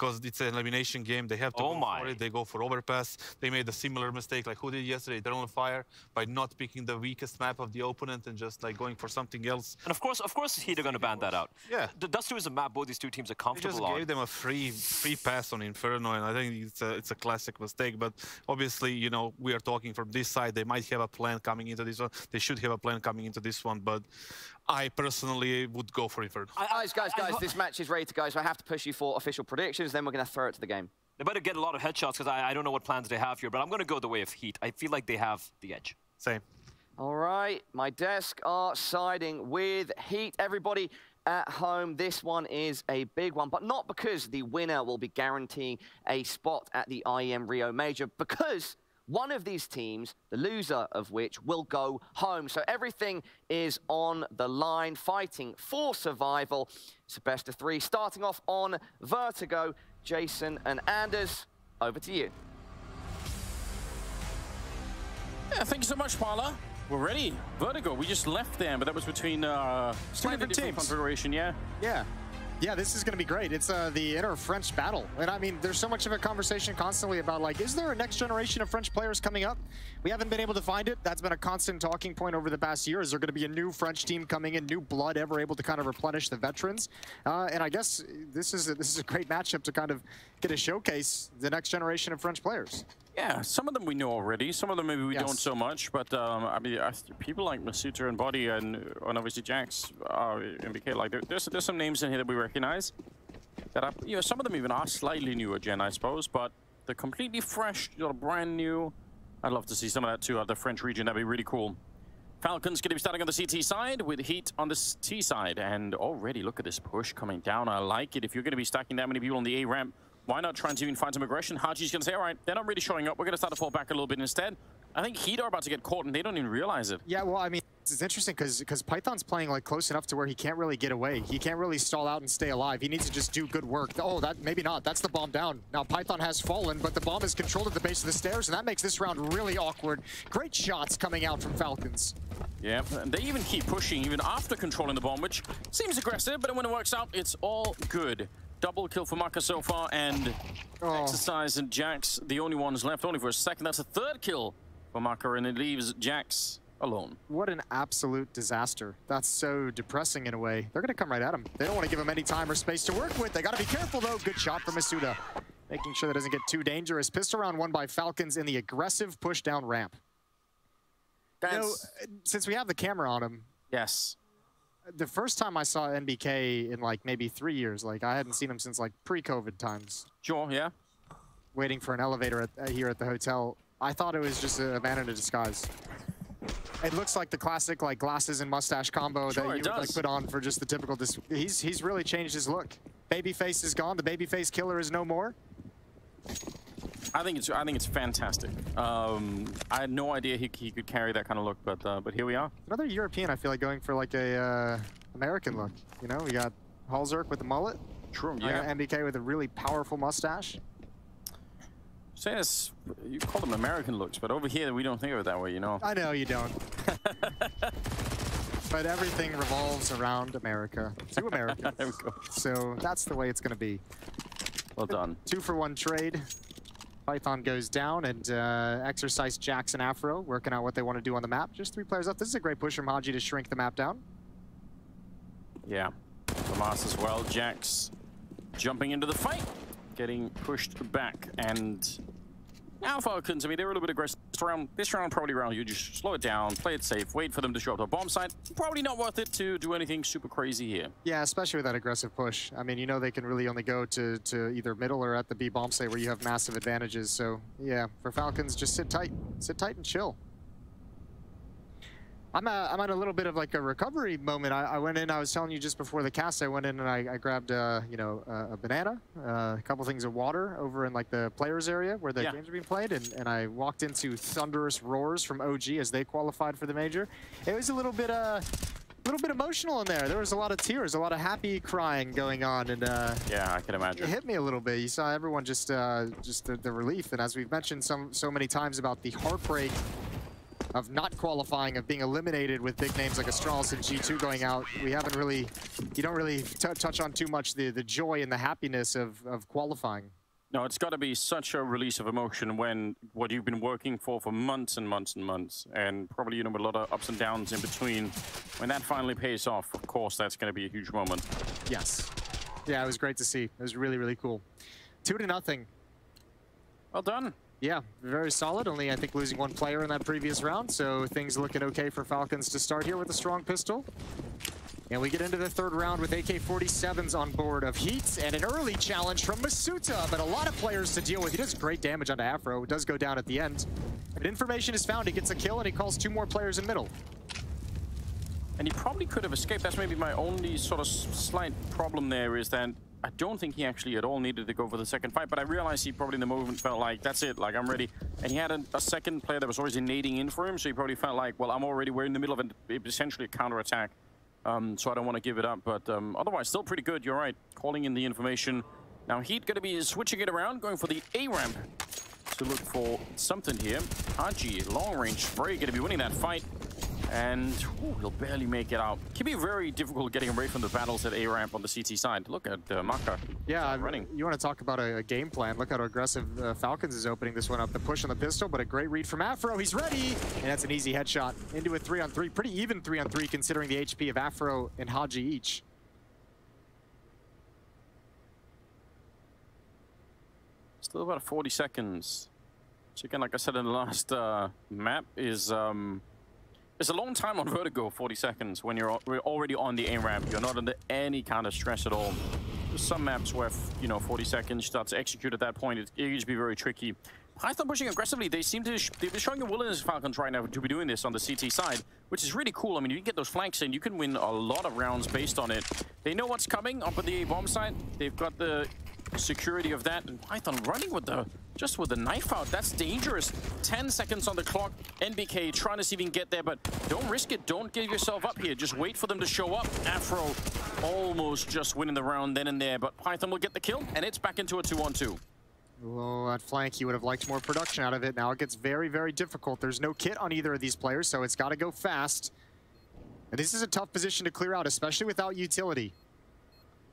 because it's an elimination game. They have to go for it. They go for overpass. They made a similar mistake like who did yesterday, Eternal Fire, by not picking the weakest map of the opponent and just like going for something else. And of course, HEET are going to ban that out. Yeah. The Dust2 is a map both these two teams are comfortable on. They just gave them a free pass on Inferno, and I think it's a classic mistake. But obviously, you know, we are talking from this side. They might have a plan coming into this one. They should have a plan coming into this one, but I personally would go for Inferno. Guys, this match is ready to go, so I have to push you for official predictions, then we're going to throw it to the game. They better get a lot of headshots, because I don't know what plans they have here, but I'm going to go the way of HEET. I feel like they have the edge. Same. All right, my desk are siding with HEET. Everybody at home, this one is a big one, but not because the winner will be guaranteeing a spot at the IEM Rio Major, because one of these teams, the loser of which, will go home. So everything is on the line, fighting for survival. It's a best of three, starting off on Vertigo. Jason and Anders, over to you. Yeah, thank you so much, Paula. We're ready. Vertigo, we just left them, but that was between different teams. Configuration, yeah? Yeah, this is going to be great. It's the inner French battle. And I mean, there's so much of a conversation constantly about, like, is there a next generation of French players coming up? We haven't been able to find it. That's been a constant talking point over the past year. Is there going to be a new French team coming in, new blood ever able to kind of replenish the veterans? And I guess this is a great matchup to kind of get to showcase the next generation of French players. Yeah, some of them we know already. Some of them maybe we don't so much. But I mean, people like Masuta and Body and obviously Jax, MBK, like there's some names in here that we recognize. That are, you know, some of them even are slightly newer gen, I suppose, but they're completely fresh, brand new. I'd love to see some of that too out of the French region. That'd be really cool. Falcons going to be starting on the CT side with HEET on the T side, and already look at this push coming down. I like it. If you're going to be stacking that many people on the A ramp, why not try and even find some aggression? Haji's going to say, all right, they're not really showing up. We're going to start to fall back a little bit instead. I think HEET are about to get caught, and they don't even realize it. Yeah, well, I mean, it's interesting because Python's playing like close enough to where he can't really get away. He can't really stall out and stay alive. He needs to just do good work. Oh, that maybe not. That's the bomb down. Now Python has fallen, but the bomb is controlled at the base of the stairs, and that makes this round really awkward. Great shots coming out from Falcons. Yeah, and they even keep pushing even after controlling the bomb, which seems aggressive, but when it works out, it's all good. Double kill for Maka so far, and Exercise and Jax, the only ones left, only for a second. That's a third kill for Maka, and it leaves Jax alone. What an absolute disaster. That's so depressing in a way. They're going to come right at him. They don't want to give him any time or space to work with. They got to be careful, though. Good shot from Masuda, making sure that doesn't get too dangerous. Pistol round won by Falcons in the aggressive push down ramp. You know, since we have the camera on him. Yes. The first time I saw NBK in like maybe 3 years, like I hadn't seen him since like pre-COVID times. Sure, yeah. Waiting for an elevator here at the hotel. I thought it was just a man in a disguise. It looks like the classic like glasses and mustache combo that you would like put on for just the typical. He's really changed his look. Babyface is gone. The babyface killer is no more. I think it's fantastic. I had no idea he could carry that kind of look, but here we are. Another European, I feel like, going for like a American look. You know, we got Halzerk with the mullet. True, yeah. MBK with a really powerful mustache. Say this, you call them American looks, but over here we don't think of it that way, you know. I know you don't. But everything revolves around America. To America. There we go. So that's the way it's going to be. Well done. 2-for-1 trade. Python goes down, and Exercise, Jax, and Afro working out what they want to do on the map. Just 3 players up. This is a great push from Haji to shrink the map down. Yeah. Tomas as well. Jax jumping into the fight, getting pushed back, and now Falcons, I mean, they were a little bit aggressive. This round, probably round, you just slow it down, play it safe, wait for them to show up to a bomb site. Probably not worth it to do anything super crazy here. Yeah, especially with that aggressive push. I mean, you know they can really only go to either middle or at the B bomb site where you have massive advantages. So, yeah, for Falcons, just sit tight and chill. I'm at a little bit of like a recovery moment. I went in, I was telling you just before the cast, I went in and I grabbed, you know, a banana, a couple things of water over in like the players area where the games are being played. And I walked into thunderous roars from OG as they qualified for the major. It was a little bit emotional in there. There was a lot of tears, a lot of happy crying going on. And yeah, I can imagine. It hit me a little bit. You saw everyone just the relief. And as we've mentioned so many times about the heartbreak of not qualifying, of being eliminated with big names like Astralis and G2 going out. We haven't really, you don't really touch on too much the joy and the happiness of qualifying. No, it's got to be such a release of emotion when what you've been working for months and months and months, and probably, you know, with a lot of ups and downs in between, when that finally pays off, of course, that's going to be a huge moment. Yes. Yeah, it was great to see. It was really, really cool. 2-0. Well done. Yeah, very solid. Only, I think, losing one player in that previous round, so things looking okay for Falcons to start here with a strong pistol. And we get into the third round with AK-47s on board of HEET, and an early challenge from Masuta, but a lot of players to deal with. He does great damage onto Afro. It does go down at the end. But information is found. He gets a kill, and he calls 2 more players in middle. And he probably could have escaped. That's maybe my only sort of slight problem there, is that I don't think he actually at all needed to go for the second fight, but I realized he probably in the moment felt like, that's it, like, I'm ready. And he had a second player that was always nading in for him, so he probably felt like, well, we're in the middle of essentially a counter-attack. So I don't want to give it up, but otherwise still pretty good. You're right, calling in the information. Now HEET going to be switching it around, going for the A ramp to look for something here. Haji, long range spray, going to be winning that fight, and he'll barely make it out. Can be very difficult getting away from the battles at A ramp on the CT side. Look at Maka. Yeah, running. You want to talk about a game plan. Look how aggressive Falcons is opening this one up. The push on the pistol, but a great read from Afro. He's ready, and that's an easy headshot into a 3-on-3. Pretty even 3-on-3 considering the HP of Afro and Haji each. Still about 40 seconds. So again, like I said in the last map, is it's a long time on Vertigo, 40 seconds, when you're already on the A ramp. You're not under any kind of stress at all. There's some maps where, you know, 40 seconds start to execute at that point. It usually be very tricky. Python pushing aggressively. They seem to they're showing a willingness, Falcons, right now to be doing this on the CT side, which is really cool. I mean, you can get those flanks in, you can win a lot of rounds based on it. They know what's coming up at the A bomb side. They've got the security of that, and Python running with the knife out. That's dangerous. 10 seconds on the clock. NBK trying to see if he can get there, but don't risk it. Don't give yourself up here. Just wait for them to show up. Afro almost just winning the round then and there, but Python will get the kill, and it's back into a 2-on-2. Well, that flank, he would have liked more production out of it. Now it gets very, very difficult. There's no kit on either of these players, so it's got to go fast. And this is a tough position to clear out, especially without utility.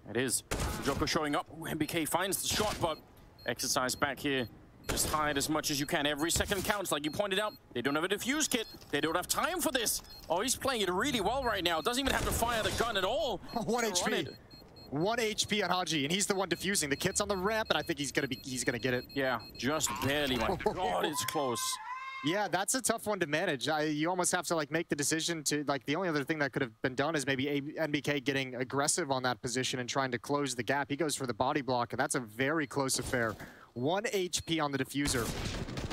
It is. Joko showing up. Ooh, MBK finds the shot, but exercise back here. Just hide as much as you can. Every second counts, like you pointed out. They don't have a defuse kit. They don't have time for this. Oh, he's playing it really well right now. Doesn't even have to fire the gun at all. 1 HP. 1 HP on Haji, and he's the one defusing. The kit's on the ramp, and I think he's gonna get it. Yeah, just barely. My God, it's close. Yeah, that's a tough one to manage. You almost have to like make the decision to like. The only other thing that could have been done is maybe NBK getting aggressive on that position and trying to close the gap. He goes for the body block, and that's a very close affair. 1 HP on the diffuser,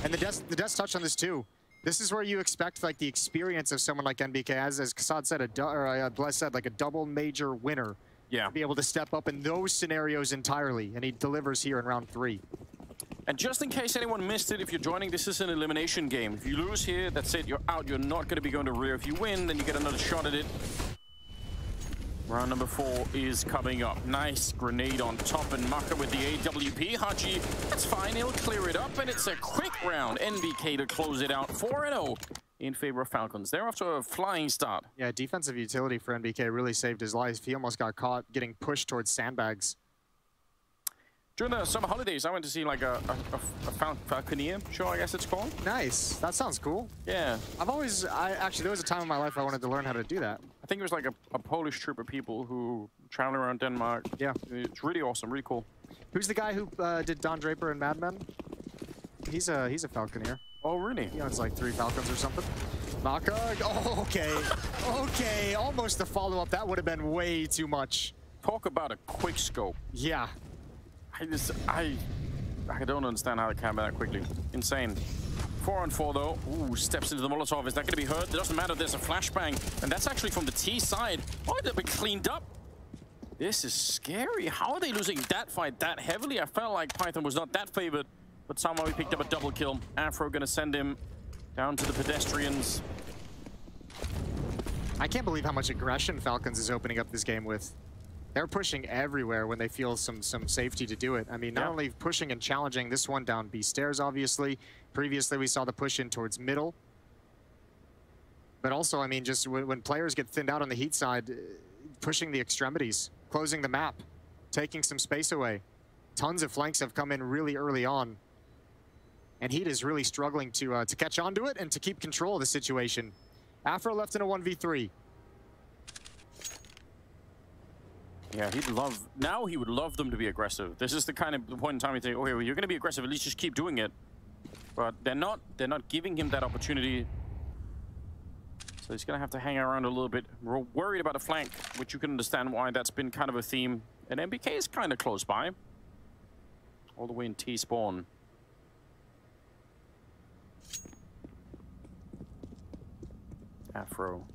and the death touch on this too. This is where you expect like the experience of someone like NBK, as Kassad said, Bless said, like a double major winner. Yeah, to be able to step up in those scenarios entirely, and he delivers here in round 3. And just in case anyone missed it, if you're joining, this is an elimination game. If you lose here, that's it, you're out. You're not going to be going to rear. If you win, then you get another shot at it. Round number 4 is coming up. Nice grenade on top, and Maka with the AWP. Haji, that's fine, he'll clear it up, and it's a quick round. NBK to close it out, 4-0 in favor of Falcons. They're off to a flying start. Yeah, defensive utility for NBK really saved his life. He almost got caught getting pushed towards sandbags. During the summer holidays, I went to see like a Falconeer show, I guess it's called. Nice. That sounds cool. Yeah. Actually, there was a time in my life I wanted to learn how to do that. I think it was like a Polish troop of people who traveled around Denmark. Yeah. It's really awesome, really cool. Who's the guy who did Don Draper and Mad Men? He's a Falconeer. Oh, really? He owns like 3 Falcons or something. Maka, oh, okay. Okay, almost a follow-up. That would have been way too much. Talk about a quick scope. Yeah. I don't understand how it came that quickly. Insane. 4-on-4 though. Ooh, steps into the Molotov. Is that going to be hurt? It doesn't matter. There's a flashbang. And that's actually from the T side. Oh, they've been cleaned up. This is scary. How are they losing that fight that heavily? I felt like Python was not that favored, but somehow he picked up a double kill. Afro going to send him down to the pedestrians. I can't believe how much aggression Falcons is opening up this game with. They're pushing everywhere when they feel some safety to do it. I mean, not only pushing and challenging this one down B stairs, obviously. Previously, we saw the push in towards middle. But also, I mean, just when players get thinned out on the HEET side, pushing the extremities, closing the map, taking some space away. Tons of flanks have come in really early on. And HEET is really struggling to catch on to it and to keep control of the situation. Afro left in a 1v3. Yeah, now he would love them to be aggressive. This is the kind of point in time you think, okay, well, you're going to be aggressive, at least just keep doing it. But they're not giving him that opportunity. So he's going to have to hang around a little bit. We're worried about a flank, which you can understand why that's been kind of a theme. And MBK is kind of close by. All the way in T-spawn. Afro.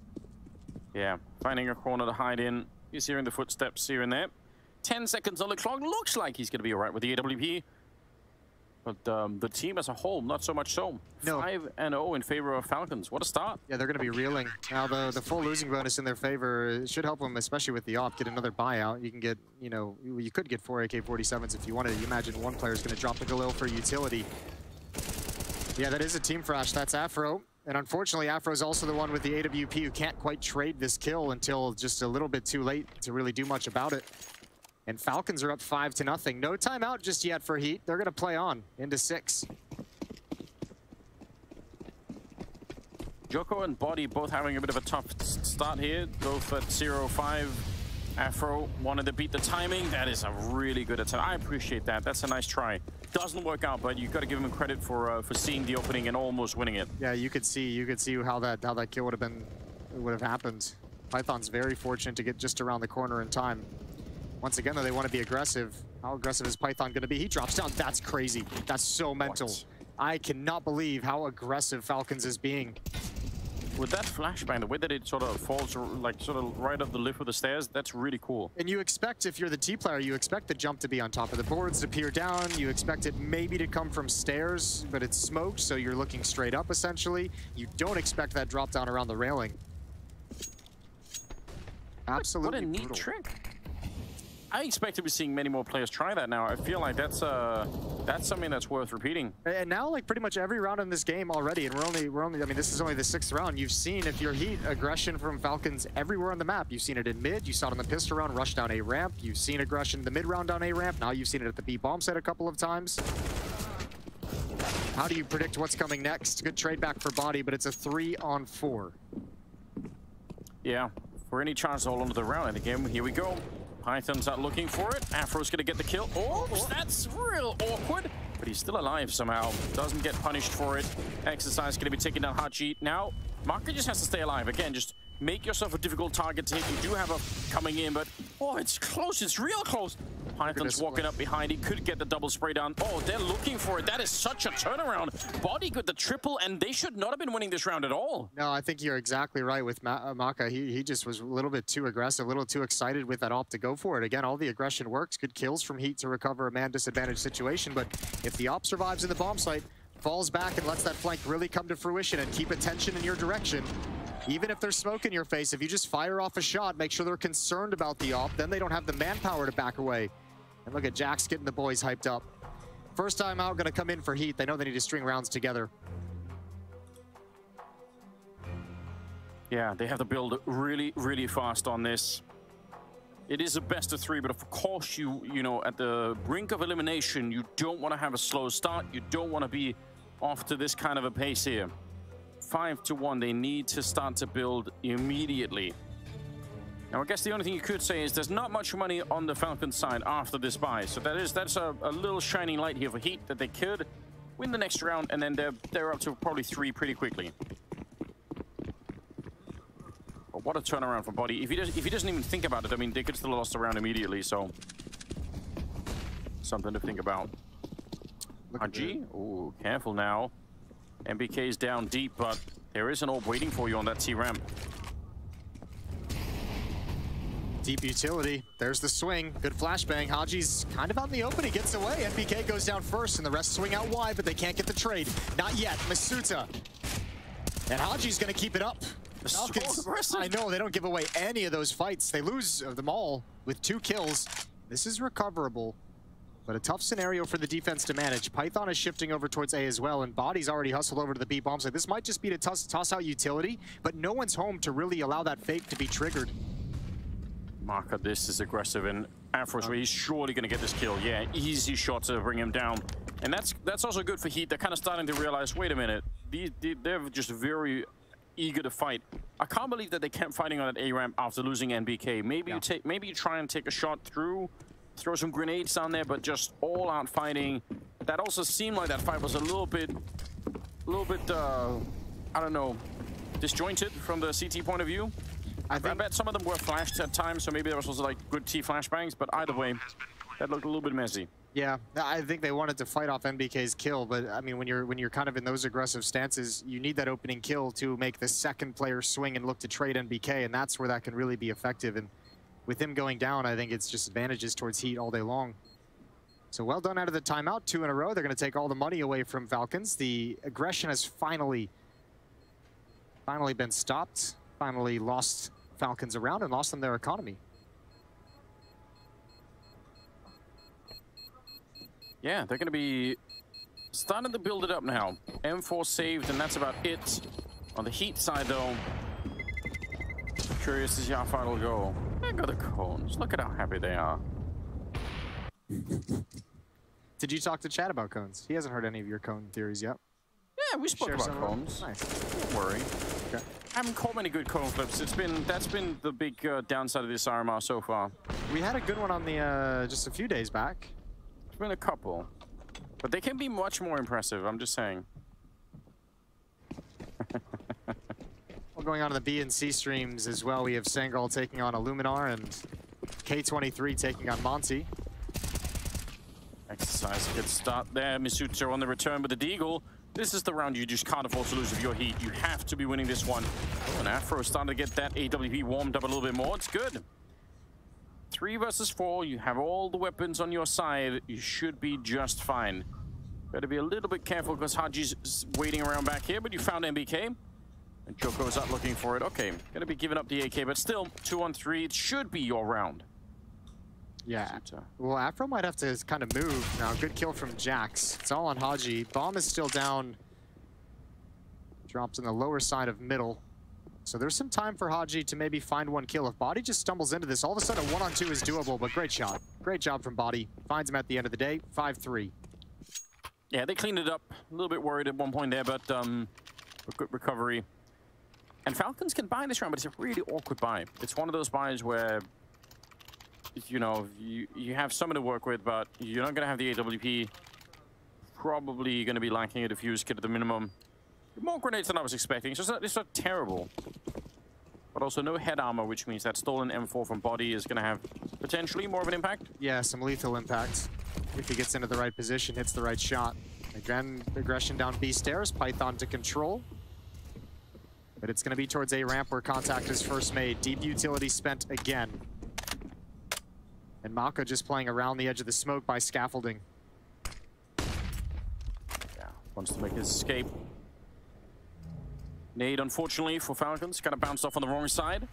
Yeah, finding a corner to hide in. He's hearing the footsteps here and there. 10 seconds on the clock. Looks like he's going to be all right with the AWP. But the team as a whole, not so much so. No. 5-0 in favor of Falcons. What a start. Yeah, they're going to be reeling. Now, the full losing bonus in their favor should help them, especially with the op, get another buyout. You can get, you know, you could get 4 AK-47s if you wanted. You imagine one player is going to drop the Galil for utility. Yeah, that is a team frash. That's Afro. And unfortunately, Afro's also the one with the AWP who can't quite trade this kill until just a little bit too late to really do much about it. And Falcons are up 5-0. No timeout just yet for HEET. They're going to play on into 6. Joko and Body both having a bit of a tough start here. Both at 0-5. Afro wanted to beat the timing. That is a really good attempt. I appreciate that. That's a nice try. Doesn't work out, but you've got to give him credit for seeing the opening and almost winning it. Yeah, you could see how that kill would have happened. Python's very fortunate to get just around the corner in time. Once again, though, they want to be aggressive. How aggressive is Python going to be? He drops down. That's crazy. That's so mental. What? I cannot believe how aggressive Falcons is being. With that flashbang, the way that it sort of falls like sort of right up the lift of the stairs, that's really cool. And you expect, if you're the T player, you expect the jump to be on top of the boards, to peer down. You expect it maybe to come from stairs, but it's smoked, so you're looking straight up, essentially. You don't expect that drop down around the railing. Absolutely What a neat brutal trick. I expect to be seeing many more players try that now. I feel like that's something that's worth repeating. And now, like, pretty much every round in this game already, and we're only, I mean, this is only the 6th round. You've seen, if you're HEET, aggression from Falcons everywhere on the map. You've seen it in mid, you saw it on the pistol round, rush down A ramp. You've seen aggression in the mid round down A ramp. Now you've seen it at the B bomb site a couple of times. How do you predict what's coming next? Good trade back for Body, but it's a 3-on-4. Yeah, for any chance to hold on to the round in the game, here we go. Python's not looking for it. Afro's gonna get the kill. Oh, that's real awkward. But he's still alive somehow. Doesn't get punished for it. Exercise gonna be taking down Haji. Now, Maka just has to stay alive. Again, just make yourself a difficult target to hit. You do have a coming in, but oh, it's close. It's real close. Python's walking up behind. He could get the double spray down. Oh, they're looking for it. That is such a turnaround. Body with the triple, and they should not have been winning this round at all. No, I think you're exactly right with Maka. He just was a little bit too aggressive, a little too excited with that op to go for it. Again, all the aggression works. Good kills from HEET to recover a man disadvantaged situation. But if the op survives in the bomb site, falls back and lets that flank really come to fruition and keep attention in your direction, even if there's smoke in your face, if you just fire off a shot, make sure they're concerned about the op, then they don't have the manpower to back away. And look at Jax getting the boys hyped up. First time out, gonna come in for HEET. They know they need to string rounds together. Yeah, they have to build really, really fast on this. It is a best of 3, but of course you know, at the brink of elimination, you don't want to have a slow start. You don't want to be off to this kind of a pace here. 5-1, they need to start to build immediately. Now, I guess the only thing you could say is there's not much money on the Falcons side after this buy. So that's a little shining light here for HEET, that they could win the next round, and then they're up to probably 3 pretty quickly. But what a turnaround for Body. If he doesn't even think about it, I mean, they could still have lost the round immediately, so something to think about. Haji, ooh, careful now. MBK's down deep, but there is an orb waiting for you on that T ramp. Deep utility. There's the swing. Good flashbang. Haji's kind of out in the open. He gets away. NBK goes down first, and the rest swing out wide, but they can't get the trade. Not yet. Masuta. And Haji's going to keep it up. Falcons, so I know, they don't give away any of those fights. They lose them all with 2 kills. This is recoverable. But a tough scenario for the defense to manage. Python is shifting over towards A as well, and Body's already hustled over to the B bomb site. This might just be to toss out utility, but no one's home to really allow that fake to be triggered. Marker, this is aggressive, and Afro's where he's surely going to get this kill. Yeah, easy shot to bring him down. And that's also good for Heat. They're kind of starting to realize, wait a minute, they're just very eager to fight. I can't believe that they kept fighting on that A ramp after losing NBK. Maybe you try and take a shot through, throw some grenades down there, but just all out fighting. That also seemed like that fight was a little bit, I don't know, disjointed from the CT point of view. I bet some of them were flashed at times, so maybe there was also like good T flashbangs, but either way, that looked a little bit messy. Yeah, I think they wanted to fight off NBK's kill, but I mean, when you're kind of in those aggressive stances, you need that opening kill to make the second player swing and look to trade NBK, and that's where that can really be effective. And with him going down, I think it's just advantages towards Heat all day long. So well done out of the timeout, 2 in a row. They're going to take all the money away from Falcons. The aggression has finally been stopped. Finally lost Falcons around and lost them their economy. Yeah, they're going to be starting to build it up now. M4 saved, and that's about it. On the Heat side, though, curious to see how far it'll go. They got the cones. Look at how happy they are. Did you talk to Chad about cones? He hasn't heard any of your cone theories yet. Yeah, we spoke about cones. Nice. Don't worry. Okay. I haven't caught many good cone flips. That's been the big downside of this RMR so far. We had a good one on the just a few days back. There's been a couple, but they can be much more impressive. I'm just saying. Well, going on to the B and C streams as well, we have Sangal taking on Illuminar and K23 taking on Monty. Exercise, a good start there. Misuta on the return with the Deagle. This is the round you just can't afford to lose with your Heat. You have to be winning this one. Oh, and Afro is starting to get that AWP warmed up a little bit more. It's good. 3 versus 4. You have all the weapons on your side. You should be just fine. Better be a little bit careful because Haji's waiting around back here, but you found MBK. And Choco's out looking for it. Okay, gonna be giving up the AK, but still, 2-on-3. It should be your round. Yeah. Well, Afro might have to kind of move now. Good kill from Jax. It's all on Haji. Bomb is still down. Drops in the lower side of middle. So there's some time for Haji to maybe find one kill. If Body just stumbles into this, all of a sudden a 1-on-2 is doable, but great shot. Great job from Body. Finds him at the end of the day. 5-3. Yeah, they cleaned it up. A little bit worried at one point there, but a good recovery. And Falcons can buy this round, but it's a really awkward buy. It's one of those buys where, you know, you have someone to work with, but you're not going to have the AWP. Probably going to be lacking a defuse kit at the minimum. More grenades than I was expecting, so it's not terrible. But also no head armor, which means that stolen M4 from Body is going to have potentially more of an impact. Yeah, some lethal impact. If he gets into the right position, hits the right shot. Again, aggression down B stairs, Python to control. But it's going to be towards A ramp where contact is first made. Deep utility spent again. And Mako just playing around the edge of the smoke by scaffolding. Yeah, wants to make his escape. Nade, unfortunately, for Falcons, kind of bounced off on the wrong side.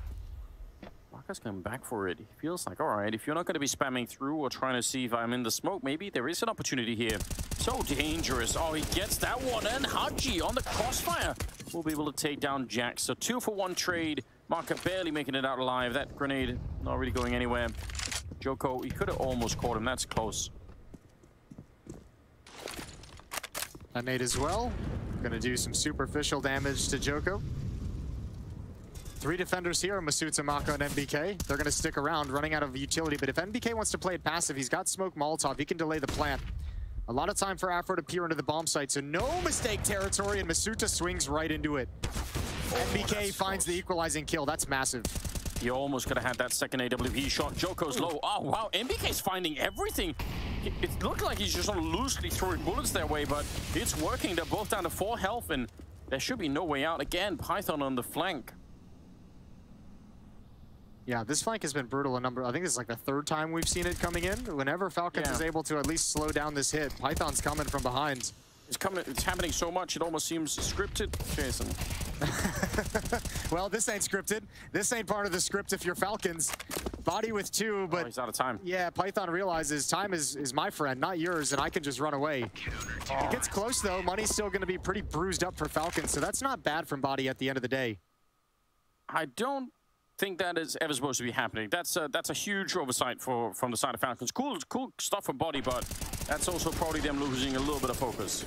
Marco's coming back for it. He feels like, all right, if you're not going to be spamming through or trying to see if I'm in the smoke, maybe there is an opportunity here. So dangerous. Oh, he gets that one, and Haji on the crossfire will be able to take down Jax. So 2-for-1 trade. Marco barely making it out alive. That grenade not really going anywhere. Joko, he could have almost caught him. That's close. That nade as well. Gonna do some superficial damage to Joko. 3 defenders here, Masuta, Mako, and NBK. They're gonna stick around, running out of utility, but if NBK wants to play it passive, he's got smoke Molotov, he can delay the plant. A lot of time for Afro to peer into the bomb site, so no mistake territory, and Masuta swings right into it. NBK finds the equalizing kill, that's massive. He almost could have had that second AWP shot. Joko's low. Oh, wow. MBK's finding everything. It looked like he's just sort of loosely throwing bullets their way, but it's working. They're both down to 4 health, and there should be no way out. Again, Python on the flank. Yeah, this flank has been brutal a number. I think this is like the 3rd time we've seen it coming in. Whenever Falcons is able to at least slow down this hit, Python's coming from behind. It's happening so much, it almost seems scripted, Jason. Well, this ain't scripted. This ain't part of the script if you're Falcons. Body with 2, but he's out of time. Yeah, Python realizes time is my friend, not yours, and I can just run away. It gets close though. Money's still going to be pretty bruised up for Falcons, so that's not bad from Body at the end of the day. I don't think that is ever supposed to be happening. That's a huge oversight from the side of Falcons. Cool stuff for Body, but that's also probably them losing a little bit of focus.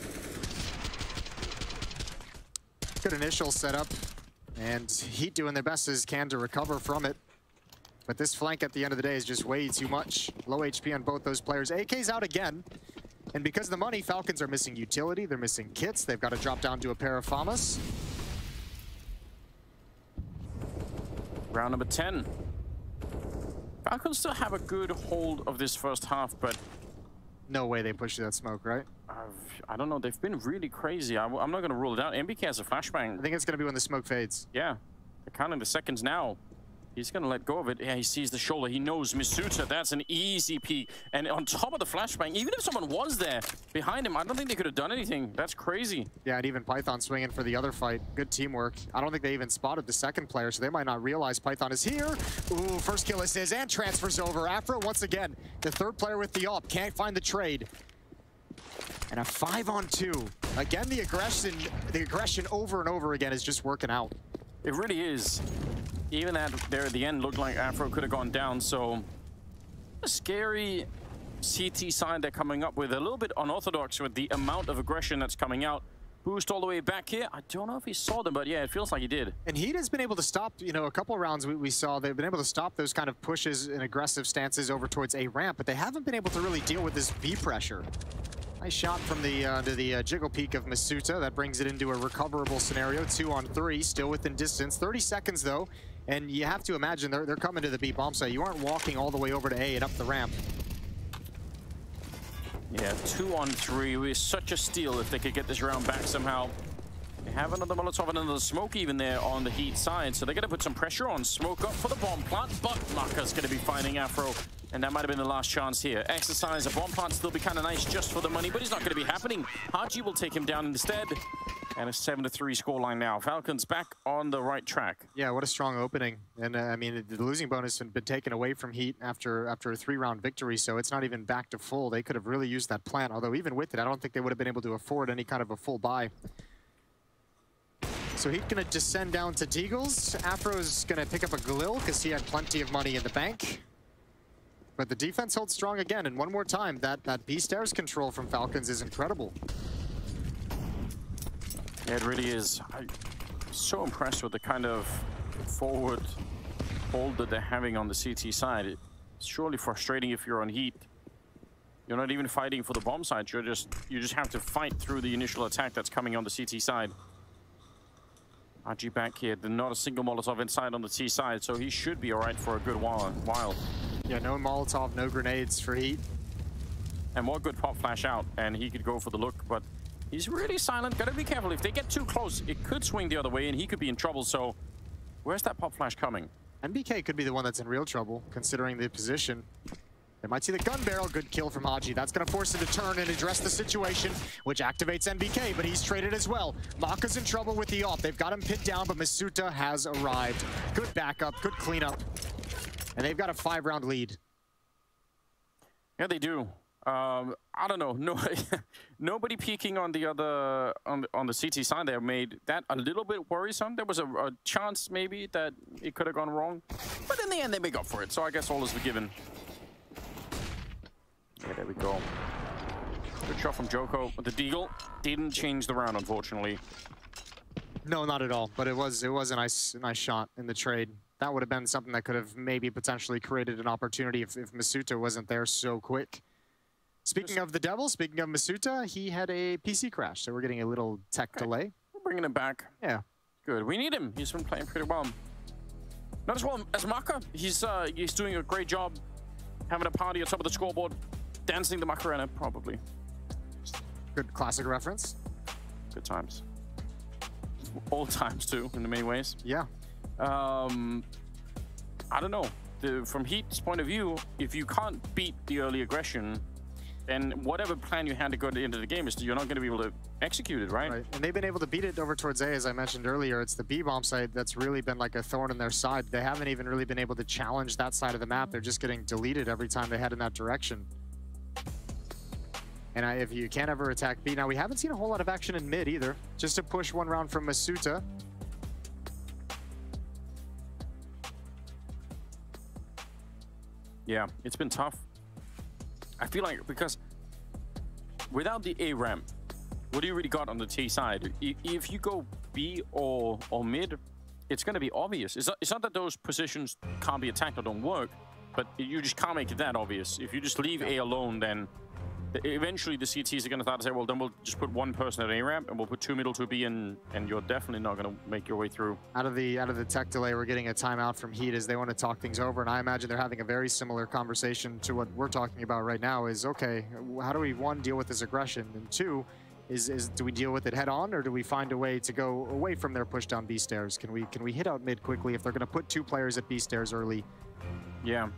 Good initial setup, and HEET doing their best as can to recover from it. But this flank at the end of the day is just way too much. Low HP on both those players. AK's out again. And because of the money, Falcons are missing utility. They're missing kits. They've got to drop down to a pair of FAMAs. Round number 10. Falcons still have a good hold of this first half, but... No way they push that smoke, right? I don't know. They've been really crazy. I'm not going to rule it out. MBK has a flashbang. I think it's going to be when the smoke fades. Yeah. They're counting the seconds now. He's going to let go of it. Yeah, he sees the shoulder. He knows Misuta. That's an easy peek. And on top of the flashbang, even if someone was there behind him, I don't think they could have done anything. That's crazy. Yeah, and even Python swinging for the other fight. Good teamwork. I don't think they even spotted the second player, so they might not realize Python is here. Ooh, first kill is his, and transfers over. Afro, once again, the third player with the AWP. Can't find the trade. And a 5-on-2. Again, the aggression over and over again is just working out. It really is. Even that there at the end looked like Afro could have gone down, so a scary CT side they're coming up with. A little bit unorthodox with the amount of aggression that's coming out. Boost all the way back here. I don't know if he saw them, but yeah, it feels like he did. And HEET has been able to stop, you know, a couple of rounds we saw, they've been able to stop those kind of pushes and aggressive stances over towards A ramp, but they haven't been able to really deal with this B pressure. Nice shot from the jiggle peek of Misuta. That brings it into a recoverable scenario. 2-on-3, still within distance. 30 seconds though, and you have to imagine they're coming to the B bomb site. You aren't walking all the way over to A and up the ramp. Yeah, 2-on-3 was such a steal if they could get this round back somehow. They have another Molotov and another smoke even there on the HEET side, so they're going to put some pressure on. Smoke up for the bomb plant, but Maka's going to be finding Afro, and that might have been the last chance here. Exercise, a bomb plant still be kind of nice just for the money, but it's not going to be happening. Haji will take him down instead, and a 7-3 scoreline now. Falcons back on the right track. Yeah, what a strong opening. And I mean, the losing bonus had been taken away from HEET after a 3-round victory, so it's not even back to full. They could have really used that plant, although even with it, I don't think they would have been able to afford any kind of a full buy. So HEET gonna descend down to Deagles. Afro's gonna pick up a Galil because he had plenty of money in the bank. But the defense holds strong again, and one more time, that B stairs control from Falcons is incredible. Yeah, it really is. I'm so impressed with the kind of forward hold that they're having on the CT side. It's surely frustrating if you're on HEET. You're not even fighting for the bomb side. You just have to fight through the initial attack that's coming on the CT side. RG back here. There's not a single Molotov inside on the T side, so he should be all right for a good while. Yeah, no Molotov, no grenades for HEET. And what good pop flash out, and he could go for the look, but he's really silent. Gotta be careful. If they get too close, it could swing the other way, and he could be in trouble, so where's that pop flash coming? NBK could be the one that's in real trouble, considering the position. They might see the gun barrel. Good kill from Haji. That's going to force him to turn and address the situation, which activates NBK, but he's traded as well. Maka's in trouble with the AWP. They've got him pinned down, but Misuta has arrived. Good backup, good cleanup. And they've got a 5-round lead. Yeah, they do. I don't know. No, nobody peeking on the other on the CT side there made that a little bit worrisome. There was a chance maybe that it could have gone wrong, but in the end they make up for it. So I guess all is forgiven. Yeah, there we go. Good shot from Joko. The Deagle didn't change the round, unfortunately. No, not at all. But it was a nice shot in the trade. That would have been something that could have maybe potentially created an opportunity if Misuta wasn't there so quick. Speaking of the Devil, speaking of Misuta, he had a PC crash, so we're getting a little tech delay. We're bringing him back. Yeah. Good. We need him. He's been playing pretty well. Not as well as Maka. He's doing a great job having a party on top of the scoreboard. Dancing the Macarena, probably. Good classic reference. Good times. Old times, too, in many ways. Yeah. I don't know. From HEET's point of view, if you can't beat the early aggression, then whatever plan you had to go to the end of the game is you're not going to be able to execute it, right? Right, and they've been able to beat it over towards A, as I mentioned earlier. It's the B-bomb site that's really been like a thorn in their side. They haven't even really been able to challenge that side of the map. They're just getting deleted every time they head in that direction. And if you can't ever attack B, now we haven't seen a whole lot of action in mid either. Just a push one round from Masuta. Yeah, it's been tough. I feel like because without the A ramp, what do you really got on the T side? If you go B or mid, it's going to be obvious. It's not that those positions can't be attacked or don't work, but you just can't make it that obvious. If you just leave A alone, then eventually the CTs are going to start to say, well, then we'll just put one person at A ramp and we'll put 2 middle to B, and you're definitely not going to make your way through. Out of the tech delay, we're getting a timeout from HEET as they want to talk things over, and I imagine they're having a very similar conversation to what we're talking about right now. Is okay, how do we, one, deal with this aggression, and two, do we deal with it head on, or do we find a way to go away from their push down B stairs? Can we hit out mid quickly if they're going to put 2 players at B stairs early? Yeah.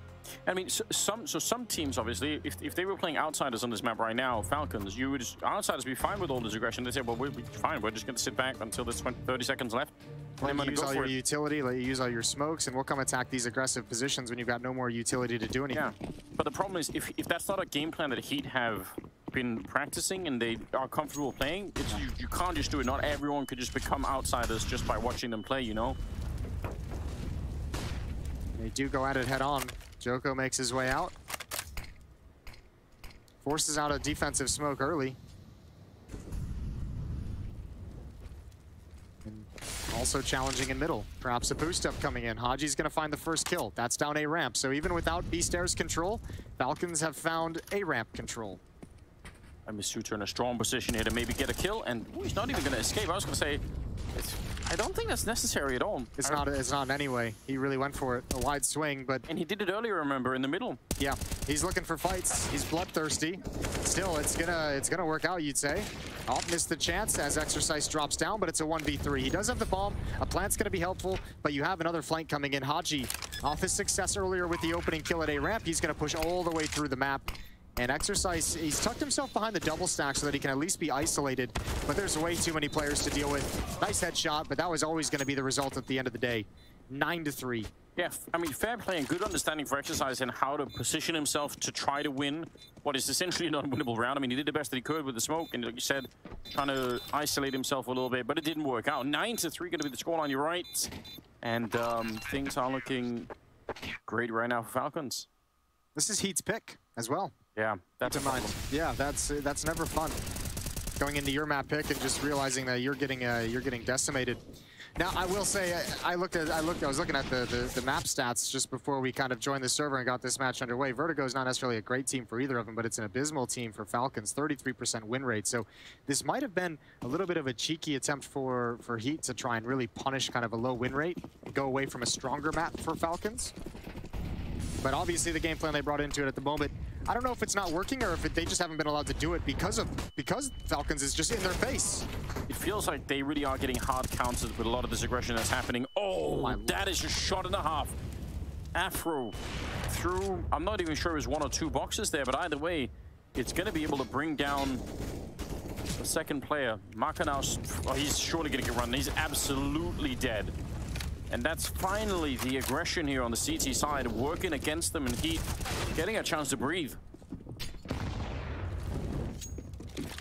I mean, some teams, obviously, if they were playing outsiders on this map right now, Falcons, you would just, outsiders would be fine with all this aggression. They say, well, we're fine. We're just going to sit back until there's 30 seconds left. Let you use all your utility, let you use all your smokes, and we'll come attack these aggressive positions when you've got no more utility to do anything. Yeah, but the problem is, if that's not a game plan that HEET have been practicing and they are comfortable playing, you can't just do it. Not everyone could just become outsiders just by watching them play, you know? They do go at it head on. Joko makes his way out. Forces out a defensive smoke early. And also challenging in middle. Perhaps a boost up coming in. Haji's gonna find the first kill. That's down A ramp. So even without B stairs control, Falcons have found A ramp control. And Masuta in a strong position here to maybe get a kill, and he's not even gonna escape. I was gonna say, I don't think that's necessary at all. It's not in any way. He really went for it. A wide swing, but... And he did it earlier, remember, in the middle. Yeah, he's looking for fights. He's bloodthirsty. Still, it's gonna work out, you'd say. Oh, missed the chance as Exercise drops down, but it's a 1v3. He does have the bomb. A plant's gonna be helpful, but you have another flank coming in. Haji, off his success earlier with the opening kill at A ramp, he's gonna push all the way through the map. And Exercise, he's tucked himself behind the double stack so that he can at least be isolated, but there's way too many players to deal with. Nice headshot, but that was always going to be the result at the end of the day. 9-3. Yeah, I mean, fair play and good understanding for Exercise and how to position himself to try to win what is essentially an unwinnable round. I mean, he did the best that he could with the smoke, and like you said, trying to isolate himself a little bit, but it didn't work out. 9-3 going to be the scoreline, you're right. And things are looking great right now for Falcons. This is HEET's pick as well. Yeah, that's a problem. Yeah, that's never fun. Going into your map pick and just realizing that you're getting decimated. Now, I will say, I was looking at the map stats just before we kind of joined the server and got this match underway. Vertigo is not necessarily a great team for either of them, but it's an abysmal team for Falcons, 33% win rate. So this might have been a little bit of a cheeky attempt for HEET to try and really punish kind of a low win rate and go away from a stronger map for Falcons. But obviously the game plan they brought into it at the moment, I don't know if it's not working or if they just haven't been allowed to do it because Falcons is just in their face. It feels like they really are getting hard countered with a lot of this aggression that's happening. Oh, that is just shot and a half. Afro through, I'm not even sure it was 1 or 2 boxes there, but either way, it's going to be able to bring down the second player. Makanaus, oh, he's surely going to get run. He's absolutely dead. And that's finally the aggression here on the CT side, working against them, and HEET getting a chance to breathe.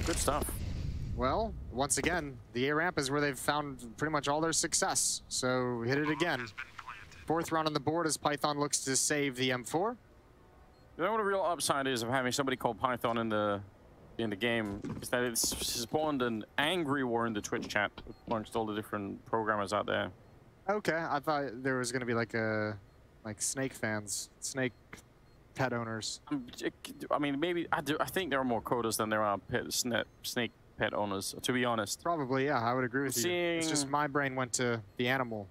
Good stuff. Well, once again, the A ramp is where they've found pretty much all their success. So hit it again. 4th round on the board as Python looks to save the M4. You know what the real upside is of having somebody called Python in the game is that it's spawned an angry war in the Twitch chat amongst all the different programmers out there. Okay, I thought there was going to be like Snake fans, Snake pet owners. I mean, maybe I think there are more coders than there are Snake pet owners, to be honest. Probably, yeah, I would agree with you. It's just my brain went to the animal.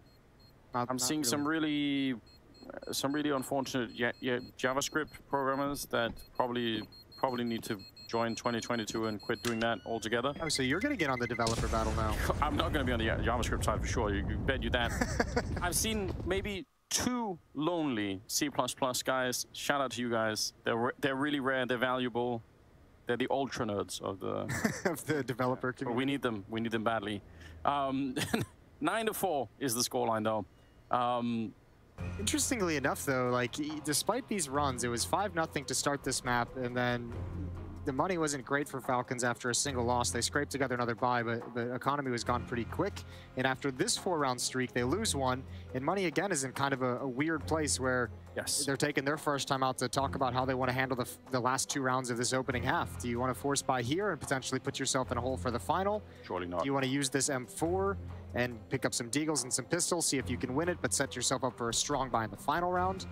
I'm seeing really. some really unfortunate JavaScript programmers that probably need to join 2022 and quit doing that altogether. Oh, so you're going to get on the developer battle now? I'm not going to be on the JavaScript side for sure. You bet you that. I've seen maybe 2 lonely C++ guys. Shout out to you guys. They're really rare. They're valuable. They're the ultra nerds of the of the developer community. But we need them. We need them badly. 9-4 is the scoreline, though. Interestingly enough, though, like despite these runs, it was 5-0 to start this map, and then the money wasn't great for Falcons after a single loss. They scraped together another bye, but the economy was gone pretty quick. And after this 4-round streak, they lose one, and money again is in kind of a weird place where they're taking their first time out to talk about how they want to handle the last 2 rounds of this opening half. Do you want to force buy here and potentially put yourself in a hole for the final? Surely not. Do you want to use this M4 and pick up some deagles and some pistols, see if you can win it, but set yourself up for a strong buy in the final round?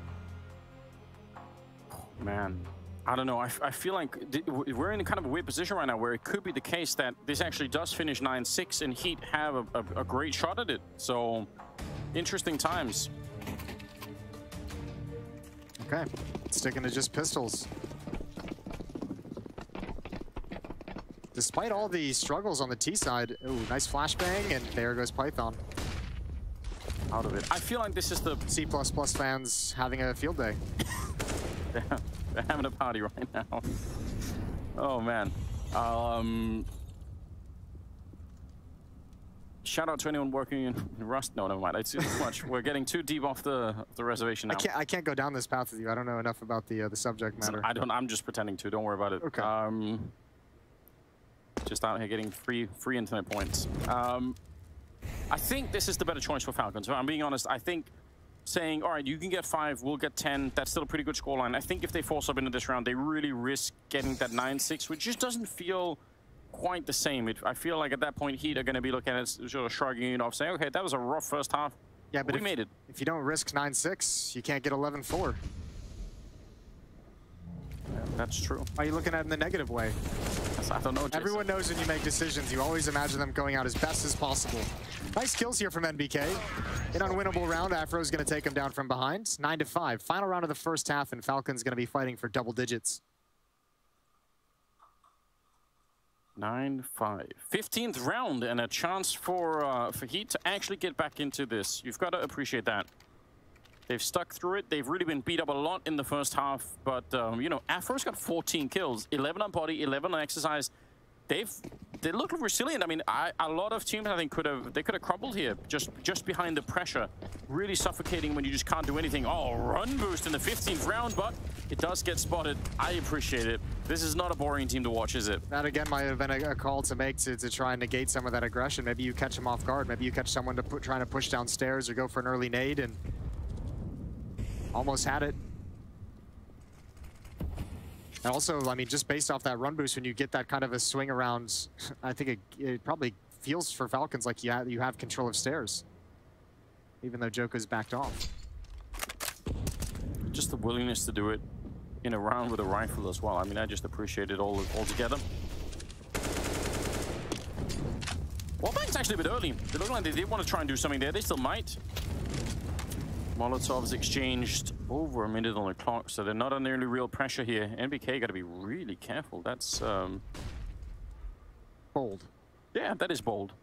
Man, I don't know. I feel like we're in kind of a weird position right now where it could be the case that this actually does finish 9-6 and HEET have a great shot at it. So, interesting times. Okay, sticking to just pistols. Despite all the struggles on the T side, ooh, nice flashbang, and there goes Python. Out of it. I feel like this is the C++ fans having a field day. They're having a party right now. Oh, man. Shout out to anyone working in Rust. No, never mind. It's too much. We're getting too deep off the reservation now. I can't go down this path with you. I don't know enough about the subject matter. I'm just pretending to. Don't worry about it. Okay. Just out here getting free internet points. I think this is the better choice for Falcons. If I'm being honest, I think saying, all right, you can get 5, we'll get 10, that's still a pretty good scoreline. I think if they force up into this round, they really risk getting that 9-6, which just doesn't feel quite the same. I feel like at that point, HEET are going to be looking at it, sort of shrugging it off, saying, okay, that was a rough first half. Yeah, but we made it. If you don't risk 9-6, you can't get 11-4. That's true. Why are you looking at it in the negative way? I don't know. Everyone knows when you make decisions, you always imagine them going out as best as possible. Nice kills here from NBK. An unwinnable round. Afro's going to take him down from behind. 9-5. Final round of the first half, and Falcons going to be fighting for double digits. 9-5. 15th round, and a chance for HEET to actually get back into this. You've got to appreciate that. They've stuck through it. They've really been beat up a lot in the first half. But, you know, Afro's got 14 kills, 11 on body, 11 on exercise. They look resilient. I mean, a lot of teams, I think, could have crumbled here just behind the pressure. Really suffocating when you just can't do anything. Oh, run boost in the 15th round, but it does get spotted. I appreciate it. This is not a boring team to watch, is it? That, again, might have been a call to make to try and negate some of that aggression. Maybe you catch them off guard. Maybe you catch someone trying to push downstairs or go for an early nade and almost had it. And also, I mean, just based off that run boost, when you get that kind of a swing around, I think it probably feels for Falcons like you have control of stairs, even though Joko's backed off. Just the willingness to do it in a round with a rifle as well. I mean, I just appreciate it all together. Wallbang's actually a bit early. They look like they did want to try and do something there. They still might. Molotovs exchanged over a minute on the clock, so they're not under any real pressure here. NBK got to be really careful. That's bold. Yeah, that is bold.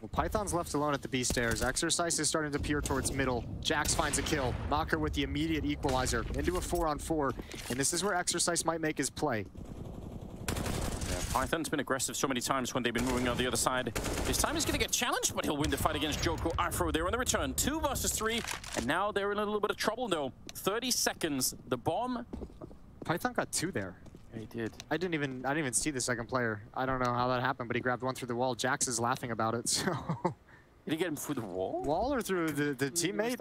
Well, Python's left alone at the B stairs. Exercise is starting to peer towards middle. Jax finds a kill. Knocker with the immediate equalizer into a 4-on-4, and this is where Exercise might make his play. Python's been aggressive so many times when they've been moving on the other side. This time he's going to get challenged, but he'll win the fight against Joko. Afro there on the return. 2 versus 3, and now they're in a little bit of trouble, though. 30 seconds. The bomb. Python got 2 there. Yeah, he did. I didn't even see the second player. I don't know how that happened, but he grabbed one through the wall. Jax is laughing about it, so... Did he get him through the wall? Wall or through the teammate?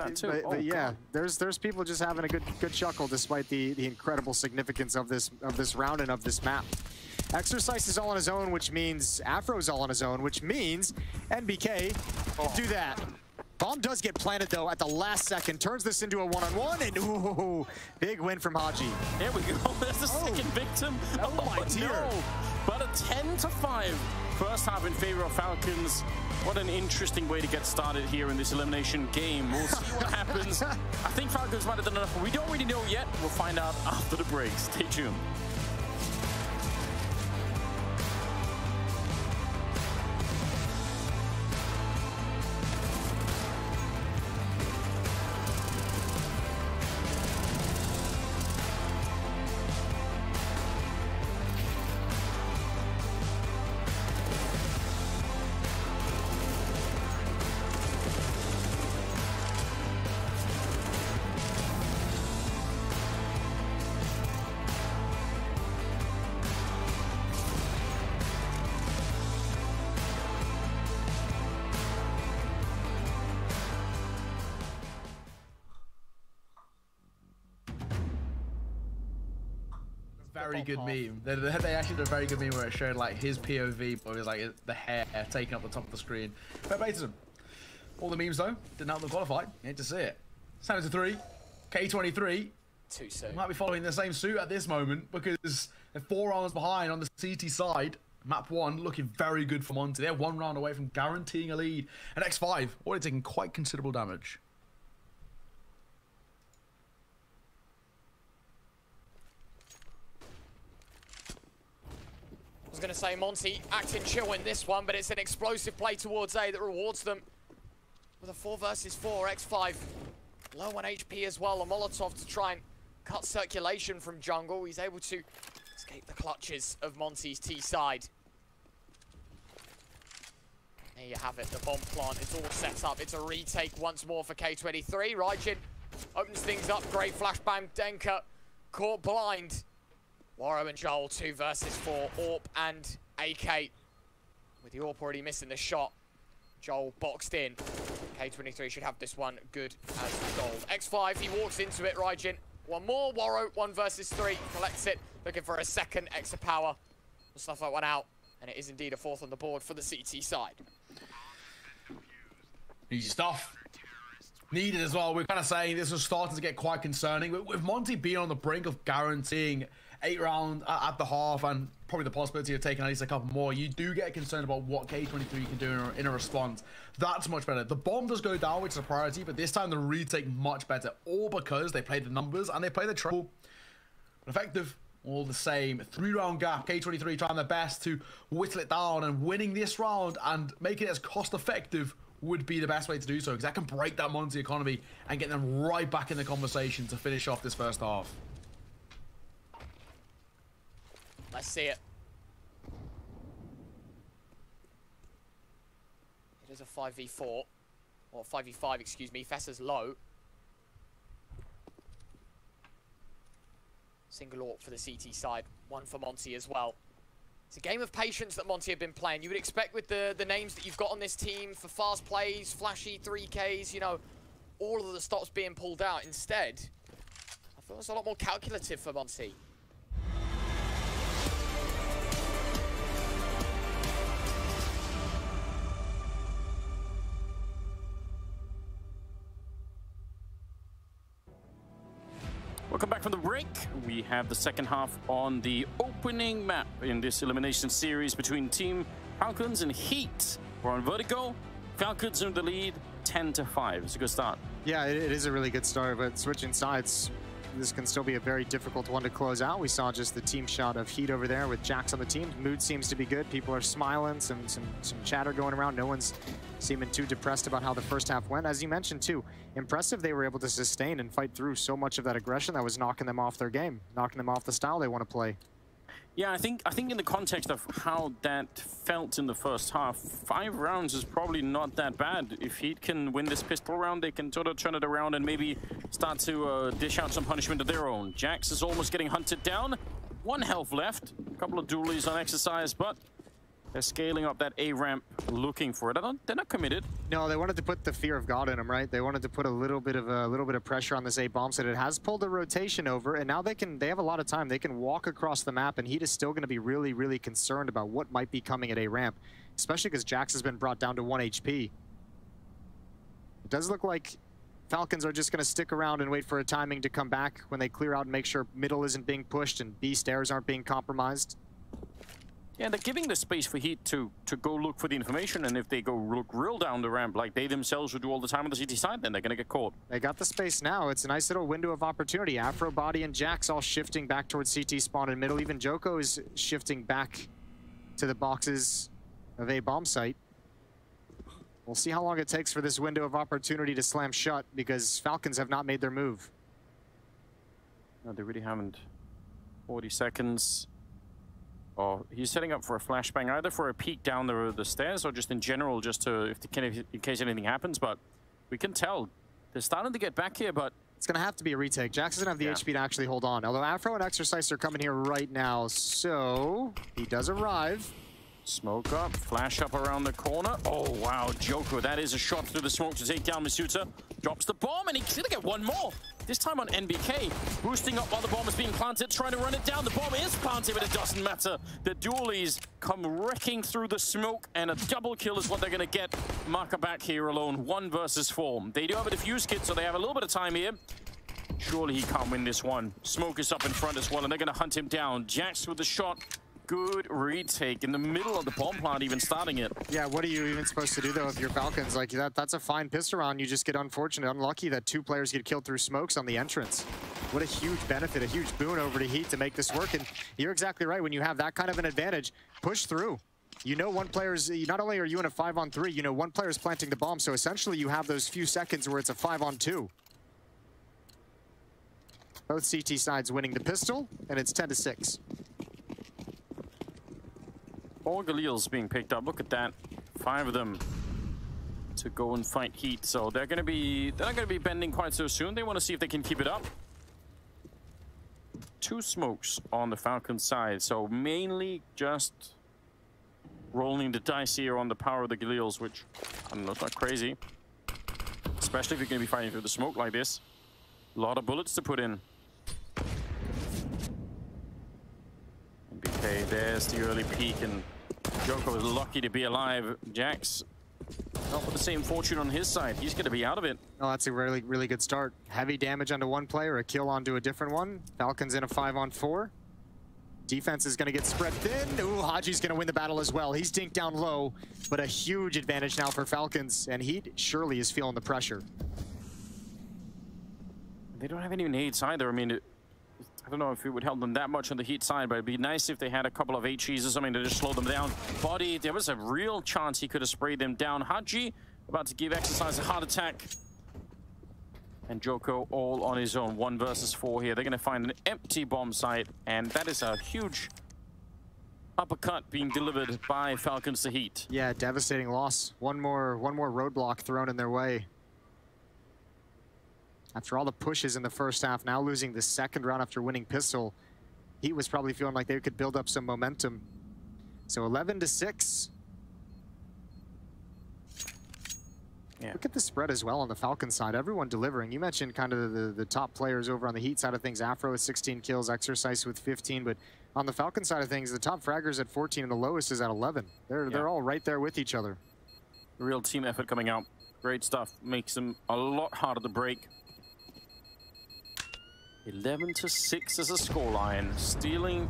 But yeah, there's people just having a good chuckle despite the incredible significance of this round and of this map. Exercise is all on his own, which means Afro's all on his own, which means NBK can do that. Bomb does get planted, though, at the last second. Turns this into a 1-on-1, and ooh, big win from Haji. There we go. There's the second victim. Oh my dear. No. But a 10-5 first half in favor of Falcons. What an interesting way to get started here in this elimination game. We'll see what happens. I think Falcons might have done enough, but we don't really know yet. We'll find out after the break. Stay tuned. very good meme. They actually did a very good meme where it showed like his POV, but it was like the hair taking up the top of the screen. Fair play to them. All the memes though, didn't help them qualify. You hate to see it. Standing to 3, K23. Too soon. Might be following the same suit at this moment because they're 4 rounds behind on the CT side. Map 1 looking very good for Monty. They're 1 round away from guaranteeing a lead. And X5 already taking quite considerable damage. I was going to say Monty acting chill in this one, but it's an explosive play towards A that rewards them with a 4 versus 4. X5 low on HP as well. A Molotov to try and cut circulation from jungle. He's able to escape the clutches of Monty's T side. There you have it. The bomb plant is all set up. It's a retake once more for K23. Raijin opens things up. Great flashbang. Denka caught blind. Waro and Joel 2 versus 4. Orp and AK. With the Orp already missing the shot. Joel boxed in. K23 should have this one good as gold. X5, he walks into it, Raijin. 1 more, Waro, 1 versus 3. Collects it, looking for a second extra power. We'll snuff that one out. And it is indeed a 4th on the board for the CT side. Easy stuff. Needed as well. We're kind of saying this was starting to get quite concerning. With Monty being on the brink of guaranteeing 8 rounds at the half and probably the possibility of taking at least a couple more, you do get concerned about what K23 can do in a response. That's much better. The bomb does go down, which is a priority, but this time the retake much better. All because they play the numbers and they play the trouble. Effective. All the same. 3-round gap. K23 trying their best to whittle it down, and winning this round and making it as cost effective would be the best way to do so, because that can break that Monty economy and get them right back in the conversation to finish off this first half. Let's see it. It is a 5v4, or 5v5, excuse me. Fesser's low. Single AWP for the CT side, 1 for Monty as well. It's a game of patience that Monty have been playing. You would expect with the names that you've got on this team for fast plays, flashy 3Ks, you know, all of the stops being pulled out. Instead, I feel it's a lot more calculative for Monty. Welcome back from the break. We have the second half on the opening map in this elimination series between Team Falcons and HEET. We're on Vertigo. Falcons in the lead, 10-5. It's a good start. Yeah, it is a really good start, but switching sides, this can still be a very difficult one to close out. We saw just the team shot of HEET over there with Jax on the team. Mood seems to be good. People are smiling, some chatter going around. No one's seeming too depressed about how the first half went. As you mentioned too, impressive they were able to sustain and fight through so much of that aggression that was knocking them off their game, knocking them off the style they want to play. Yeah, I think in the context of how that felt in the first half, 5 rounds is probably not that bad. If HEET can win this pistol round, they can sort of turn it around and maybe start to dish out some punishment of their own. Jax is almost getting hunted down. 1 health left. A couple of dualies on exercise, but they're scaling up that A ramp, looking for it. They're not committed. No, they wanted to put the fear of God in them, right? They wanted to put a little bit of pressure on this A bomb set. It has pulled a rotation over, and now they have a lot of time. They can walk across the map, and HEET is still going to be really, really concerned about what might be coming at A ramp, especially because Jax has been brought down to 1 HP. It does look like Falcons are just going to stick around and wait for a timing to come back when they clear out and make sure middle isn't being pushed and B stairs aren't being compromised. Yeah, they're giving the space for HEET to go look for the information, and if they go look real down the ramp like they themselves would do all the time on the CT side, then they're going to get caught. They got the space now. It's a nice little window of opportunity. Afro, Body, and Jax all shifting back towards CT spawn in middle. Even Joko is shifting back to the boxes of A bomb site. We'll see how long it takes for this window of opportunity to slam shut, because Falcons have not made their move. No, they really haven't. 40 seconds. Oh, he's setting up for a flashbang, either for a peek down the stairs or just in general, just to, in case anything happens. But we can tell they're starting to get back here, but it's going to have to be a retake. Jax doesn't have the HP to actually hold on. Although Afro and Exercise are coming here right now, so he does arrive. Smoke up, flash up around the corner. Oh, wow, csgo, that is a shot through the smoke to take down Masuta. Drops the bomb, and he's gonna get one more. This time on NBK, boosting up while the bomb is being planted, trying to run it down. The bomb is planted, but it doesn't matter. The dualies come wrecking through the smoke, and a double kill is what they're gonna get. Maka back here alone, 1 versus 4. They do have a defuse kit, so they have a little bit of time here. Surely he can't win this one. Smoke is up in front as well, and they're gonna hunt him down. Jax with the shot. Good retake in the middle of the bomb plant, even starting it. Yeah, what are you even supposed to do though if you're Falcons? Like that's a fine pistol round. You just get unlucky that 2 players get killed through smokes on the entrance. What a huge benefit, a huge boon over to HEET to make this work. And you're exactly right. When you have that kind of an advantage, push through. You know one player's, not only are you in a 5-on-3, you know one player's planting the bomb. So essentially you have those few seconds where it's a 5-on-2. Both CT sides winning the pistol, and it's 10-6. All Galil's being picked up. Look at that. 5 of them to go and fight HEET. So they're not gonna be bending quite so soon. They want to see if they can keep it up. 2 smokes on the Falcon side. So mainly just rolling the dice here on the power of the Galils, which I don't know, it's not crazy. Especially if you're gonna be fighting through the smoke like this. A lot of bullets to put in. Okay, there's the early peak, and csgo is lucky to be alive. Jax, not with the same fortune on his side. He's going to be out of it. Oh, that's a really, really good start. Heavy damage onto one player, a kill onto a different one. Falcons in a 5-on-4. Defense is going to get spread thin. Ooh, Haji's going to win the battle as well. He's dinked down low, but a huge advantage now for Falcons, and HEET surely is feeling the pressure. They don't have any nades either. I mean, I don't know if it would help them that much on the HEET side, but it'd be nice if they had a couple of HEs or something to just slow them down. Body, there was a real chance he could have sprayed them down. Haji about to give Exercise a heart attack. And csgo all on his own, 1 versus 4 here. They're going to find an empty bomb site, and that is a huge uppercut being delivered by Falcons to HEET. Yeah, devastating loss. One more roadblock thrown in their way. After all the pushes in the first half, now losing the second round after winning pistol, HEET was probably feeling like they could build up some momentum. So 11-6. Yeah. Look at the spread as well on the Falcon side. Everyone delivering. You mentioned kind of the top players over on the HEET side of things. Afro with 16 kills, Exercise with 15. But on the Falcon side of things, the top fraggers at 14 and the lowest is at 11. They're all right there with each other. Real team effort coming out. Great stuff. Makes them a lot harder to break. 11-6 as a scoreline, stealing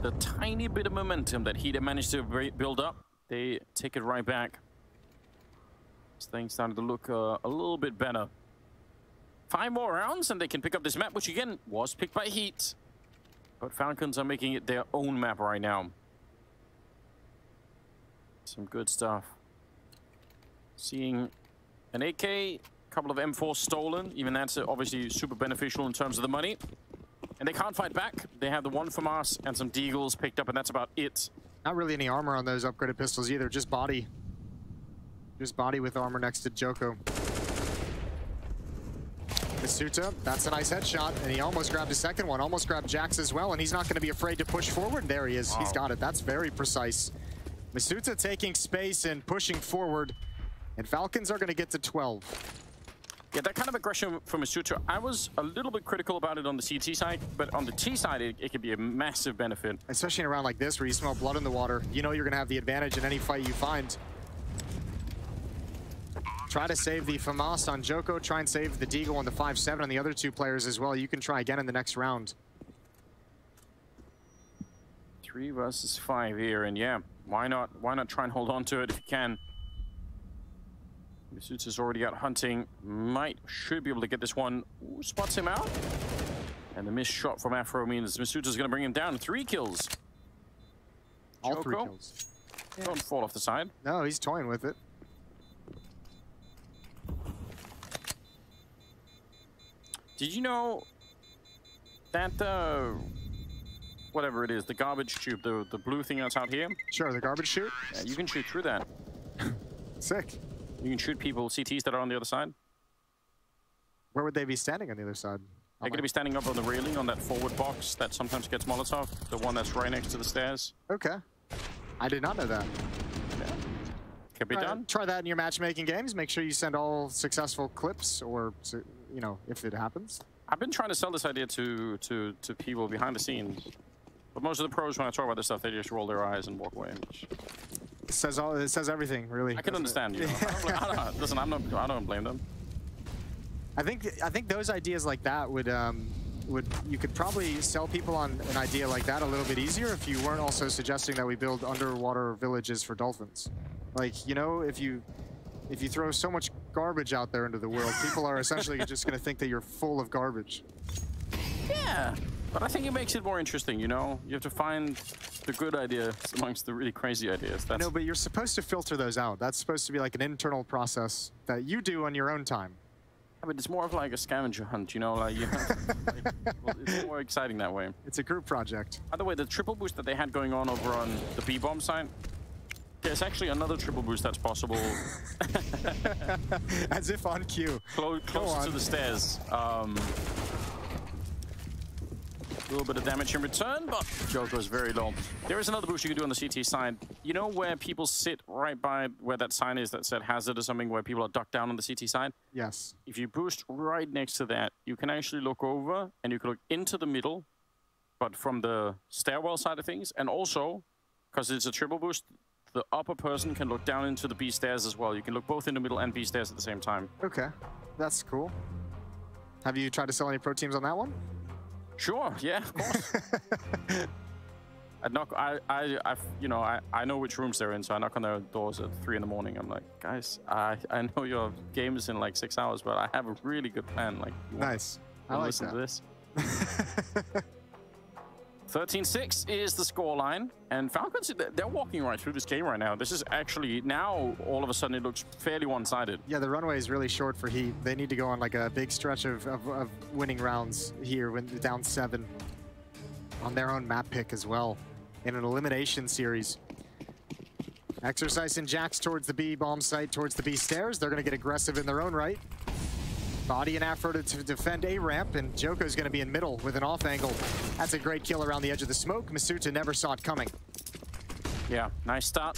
the tiny bit of momentum that HEET managed to build up. They take it right back. Things started to look a little bit better. 5 more rounds and they can pick up this map, which again was picked by HEET. But Falcons are making it their own map right now. Some good stuff. Seeing an AK, couple of M4 stolen. Even that's obviously super beneficial in terms of the money. And they can't fight back. They have the 1 from us and some deagles picked up, and that's about it. Not really any armor on those upgraded pistols either, just body. Just body with armor next to csgo. Masuta, that's a nice headshot, and he almost grabbed a second one, almost grabbed Jax as well, and he's not going to be afraid to push forward. There he is, He's got it. That's very precise. Masuta taking space and pushing forward, and Falcons are going to get to 12. Yeah, that kind of aggression from Masuta, I was a little bit critical about it on the CT side, but on the T side, it could be a massive benefit. Especially in a round like this where you smell blood in the water. You know you're going to have the advantage in any fight you find. Try to save the FAMAS on csgo, try and save the deagle on the 5-7 on the other 2 players as well. You can try again in the next round. 3 versus 5 here, and yeah, why not try and hold on to it if you can. Masuta's already out hunting, should be able to get this one. Ooh, spots him out. And the missed shot from Afro means Masuta's gonna bring him down. 3 kills. All csgo, 3 kills. Don't fall off the side. No, he's toying with it. Did you know that whatever it is, the garbage tube, the blue thing that's out here? Sure, the garbage chute? Yeah, you can shoot through that. Sick. You can shoot people, CTs that are on the other side. Where would they be standing on the other side? They're going to be standing up on the railing on that forward box that sometimes gets Molotov, the one that's right next to the stairs. Okay. I did not know that. Can be done. Try that in your matchmaking games. Make sure you send all successful clips, or you know, if it happens. I've been trying to sell this idea to people behind the scenes, but most of the pros, when I talk about this stuff, they just roll their eyes and walk away. Which... It says everything, really. I can understand you. Listen, I don't blame them. I think those ideas like that would you could probably sell people on an idea like that a little bit easier if you weren't also suggesting that we build underwater villages for dolphins. Like, you know, if you throw so much garbage out there into the world, people are essentially just going to think that you're full of garbage. Yeah, but I think it makes it more interesting, you know? You have to find the good ideas amongst the really crazy ideas. No, but you're supposed to filter those out. That's supposed to be like an internal process that you do on your own time. Yeah, but it's more of like a scavenger hunt, you know? Like, you have, well, it's more exciting that way. It's a group project. By the way, the triple boost that they had going on over on the B-bomb side, there's actually another triple boost that's possible. As if on cue. Closer to the stairs. A little bit of damage in return, but csgo is very low. There is another boost you can do on the CT side. You know where people sit right by where that sign is that said hazard or something, where people are ducked down on the CT side? Yes. If you boost right next to that, you can actually look over and you can look into the middle, but from the stairwell side of things. And also, because it's a triple boost, the upper person can look down into the B stairs as well. You can look both in the middle and B stairs at the same time. Okay, that's cool. Have you tried to sell any pro teams on that one? Sure, yeah, of course. I know which rooms they're in, so I knock on their doors at 3 in the morning. I'm like, guys, I know your game is in like 6 hours, but I have a really good plan. Like, nice. I like listen that. to this. 13-6 is the scoreline, and Falcons, they're walking right through this game right now. This is actually, now, all of a sudden, it looks fairly one-sided. Yeah, the runway is really short for HEET. They need to go on like a big stretch of winning rounds here when they're down 7 on their own map pick as well in an elimination series. Exercise and Jax towards the B bomb site, towards the B stairs. They're going to get aggressive in their own right. Body and Afro to defend A ramp, and csgo's going to be in middle with an off angle. That's a great kill around the edge of the smoke. Masuta never saw it coming. Yeah, nice start.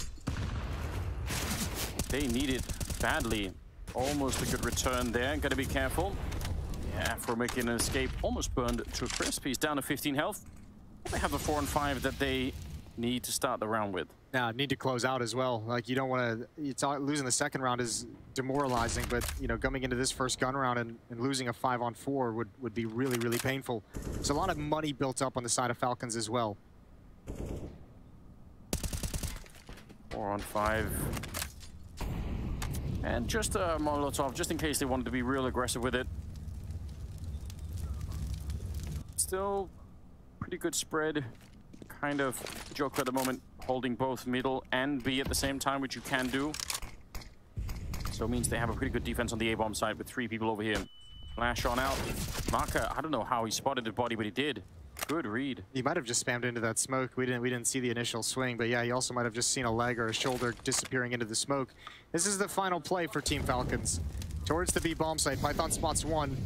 They need it badly. Almost a good return there. Got to be careful. Yeah, Afro making an escape. Almost burned to a crisp. He's down to 15 health. They have a 4 and 5 that they need to start the round with. Now, need to close out as well. Like, you don't want to... Losing the second round is demoralizing, but, you know, coming into this first gun round and losing a 5-on-4 would be really, really painful. There's a lot of money built up on the side of Falcons as well. 4-on-5. And just a Molotov, just in case they wanted to be real aggressive with it. Still pretty good spread. Kind of csgo at the moment, holding both middle and B at the same time, which you can do. So it means they have a pretty good defense on the A-bomb side with 3 people over here. Flash on out. Marka, I don't know how he spotted the body, but he did. Good read. He might have just spammed into that smoke. We didn't see the initial swing, but yeah, he also might have just seen a leg or a shoulder disappearing into the smoke. This is the final play for Team Falcons. Towards the B bomb site, Python spots 1.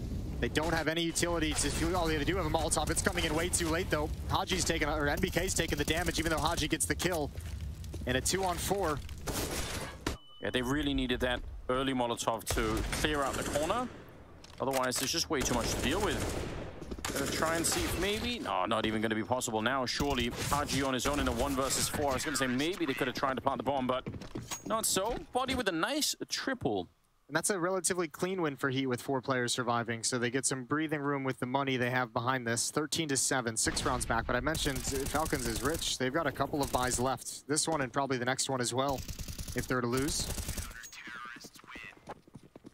They don't have any utility to fuel. Oh, they do have a Molotov. It's coming in way too late, though. Haji's taking, or NBK's taking the damage, even though Haji gets the kill. And a 2-on-4. Yeah, they really needed that early Molotov to clear out the corner. Otherwise, there's just way too much to deal with. Gonna try and see if maybe... No, not even going to be possible now, surely. Haji on his own in a 1 versus 4. I was going to say maybe they could have tried to plant the bomb, but not so. Body with a nice triple. And that's a relatively clean win for HEET with 4 players surviving, so they get some breathing room with the money they have behind this. 13-7, 6 rounds back, but I mentioned Falcons is rich. They've got a couple of buys left. This one and probably the next one as well, if they're to lose.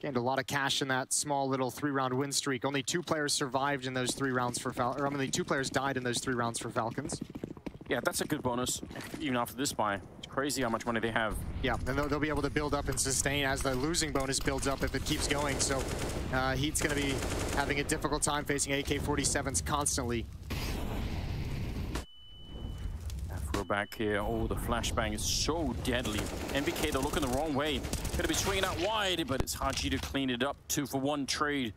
Gained a lot of cash in that small little 3-round win streak. Only 2 players survived in those 3 rounds for Falcons, or only 2 players died in those 3 rounds for Falcons. Yeah, that's a good bonus, even after this buy. It's crazy how much money they have. Yeah, and they'll be able to build up and sustain as the losing bonus builds up if it keeps going. So HEET's going to be having a difficult time facing AK-47s constantly. Afro back here. Oh, the flashbang is so deadly. NBK, they're looking the wrong way. Going to be swinging out wide, but it's Haji to clean it up. 2-for-1 trade.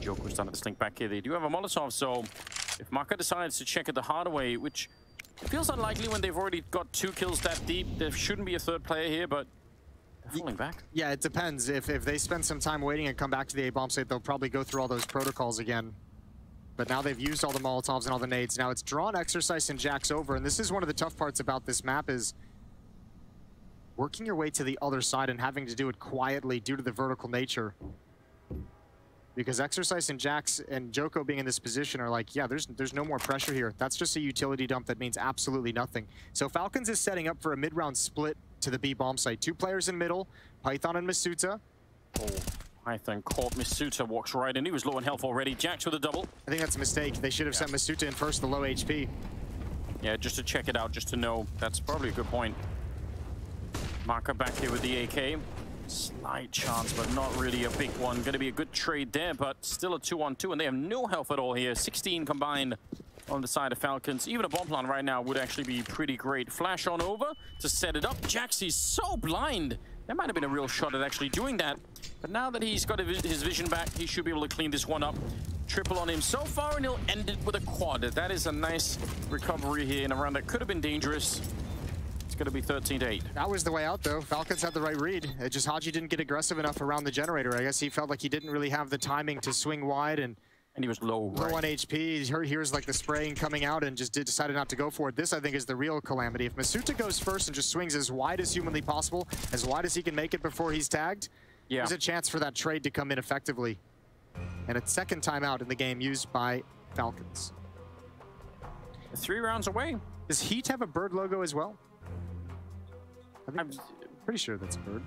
csgo's done at the slink back here. They do have a Molotov, so if Maka decides to check it the harder way, which It feels unlikely when they've already got 2 kills that deep. There shouldn't be a 3rd player here, but they're falling back. Yeah, it depends. If they spend some time waiting and come back to the A bomb site, they'll probably go through all those protocols again. But now they've used all the Molotovs and all the nades. Now it's drawn Exercise and Jax over, and this is one of the tough parts about this map is working your way to the other side and having to do it quietly due to the vertical nature. Because Exercise and Jax and Joko being in this position are like, yeah, there's no more pressure here. That's just a utility dump that means absolutely nothing. So Falcons is setting up for a mid-round split to the B bomb site. 2 players in middle, Python and Masuta. Oh, Python caught Masuta, walks right in. He was low in health already. Jax with a double. I think that's a mistake. They should have sent Masuta in first, the low HP. Yeah, just to check it out, just to know. That's probably a good point. Marker back here with the AK. Slight chance, but not really a big one. Going to be a good trade there, but still a 2-on-2, and they have no health at all here. 16 combined on the side of Falcons. Even a bomb plant right now would actually be pretty great. Flash on over to set it up. Jax is so blind. That might have been a real shot at actually doing that. But now that he's got his vision back, he should be able to clean this one up. Triple on him so far, and he'll end it with a quad. That is a nice recovery here in a round that could have been dangerous. It's going to be 13-8. That was the way out, though. Falcons had the right read. It just Haji didn't get aggressive enough around the generator. I guess he felt like he didn't really have the timing to swing wide, and he was low on HP. Here's like the spraying coming out and just decided not to go for it. This, I think, is the real calamity. If Masuta goes first and just swings as wide as humanly possible, as wide as he can make it before he's tagged, there's a chance for that trade to come in effectively. And a 2nd timeout in the game used by Falcons. 3 rounds away. Does HEET have a bird logo as well? I'm pretty sure that's a bird.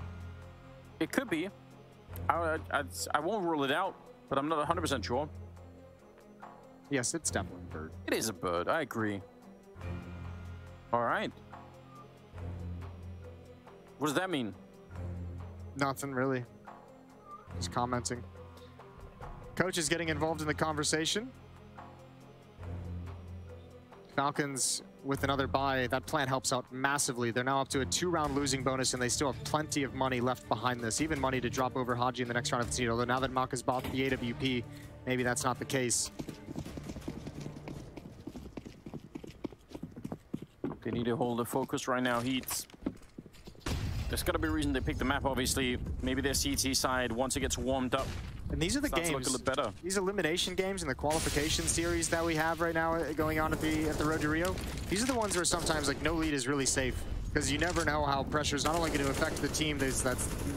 It could be. I won't rule it out, but I'm not 100% sure. Yes, it's definitely a bird. It is a bird. I agree. All right. What does that mean? Nothing, really. Just commenting. Coach is getting involved in the conversation. Falcons with another bye. That plan helps out massively. They're now up to a 2-round losing bonus, and they still have plenty of money left behind this. Even money to drop over Haji in the next round of the seed. Although now that Maka's bought the AWP, maybe that's not the case. They need to hold the focus right now, HEET. There's got to be a reason they picked the map, obviously. Maybe their CT side, once it gets warmed up, and these are the games. Look a little better. These elimination games and the qualification series that we have right now going on at the Road to Rio. These are the ones where sometimes like no lead is really safe, because you never know how pressure is not only going to affect the team that's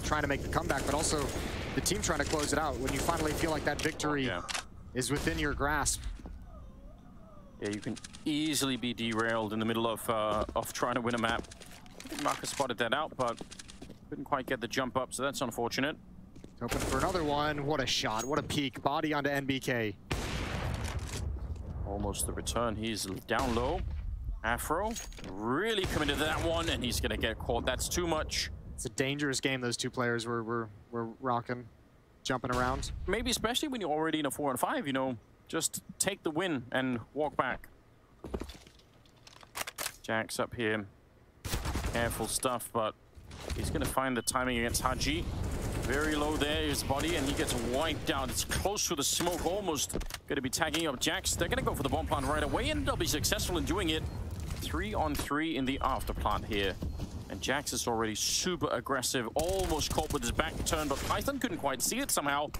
trying to make the comeback, but also the team trying to close it out. When you finally feel like that victory is within your grasp. Yeah, you can easily be derailed in the middle of trying to win a map. I think Marcus spotted that out, but couldn't quite get the jump up, so that's unfortunate. Open for another one. What a shot. What a peek. Body onto NBK. Almost the return. He's down low. Afro really committed to that one, and he's going to get caught. That's too much. It's a dangerous game those 2 players were rocking, jumping around. Maybe especially when you're already in a 4-on-5, you know, just take the win and walk back. Jax up here. Careful stuff, but he's going to find the timing against Haji. Very low there, his body, and he gets wiped out. It's close to the smoke, almost going to be tagging up Jax. They're going to go for the bomb plant right away, and they'll be successful in doing it. 3-on-3 in the after plant here. And Jax is already super aggressive, almost caught with his back turn, but Python couldn't quite see it somehow.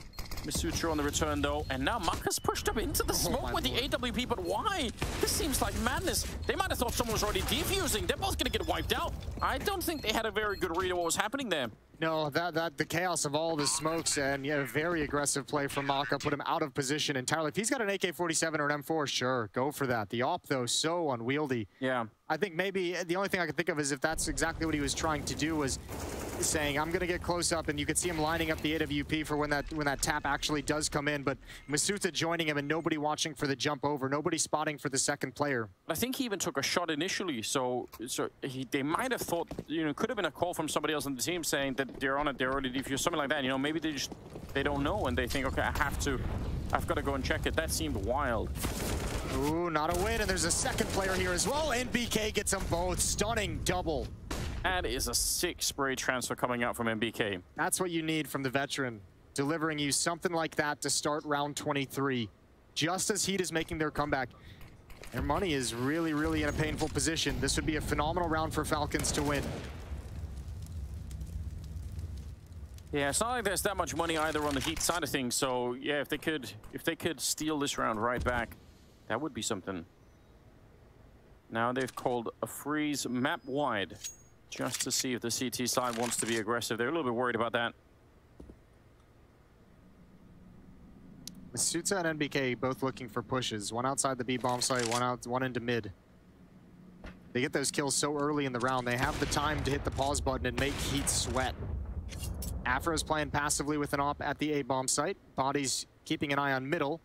Masutra on the return though, and now Maka's pushed up into the smoke with the AWP, but why? This seems like madness. They might have thought someone was already defusing. They're both gonna get wiped out. I don't think they had a very good read of what was happening there. No, the chaos of all the smokes and very aggressive play from Maka put him out of position entirely. If he's got an AK-47 or an M4, sure, go for that. The AWP though, so unwieldy. Yeah. I think maybe the only thing I can think of is if that's exactly what he was trying to do was saying, I'm going to get close up, and you could see him lining up the AWP for when that tap actually does come in, but Masuta joining him and nobody watching for the jump over, nobody spotting for the second player. I think he even took a shot initially, so they might have thought, you know, could have been a call from somebody else on the team saying that they're on it, they're already defused, something like that. You know, maybe they don't know, and they think, okay, I've got to go and check it. That seemed wild. Ooh, not a win, and there's a second player here as well. NBK gets them both. Stunning double. That is a sick spray transfer coming out from NBK. That's what you need from the veteran, delivering you something like that to start round 23. Just as HEET is making their comeback. Their money is really, really in a painful position. This would be a phenomenal round for Falcons to win. Yeah, it's not like there's that much money either on the HEET side of things. So yeah, if they could steal this round right back, that would be something. Now they've called a freeze map wide, just to see if the CT side wants to be aggressive. They're a little bit worried about that. Masuta and NBK both looking for pushes. One outside the B bomb site, one into mid. They get those kills so early in the round, they have the time to hit the pause button and make HEET sweat. Afro's playing passively with an op at the A bomb site. Body's keeping an eye on middle,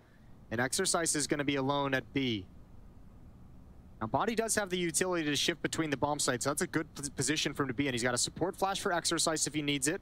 and Exercise is going to be alone at B. Now, Body does have the utility to shift between the bomb sites, so that's a good position for him to be in. He's got a support flash for Exercise if he needs it.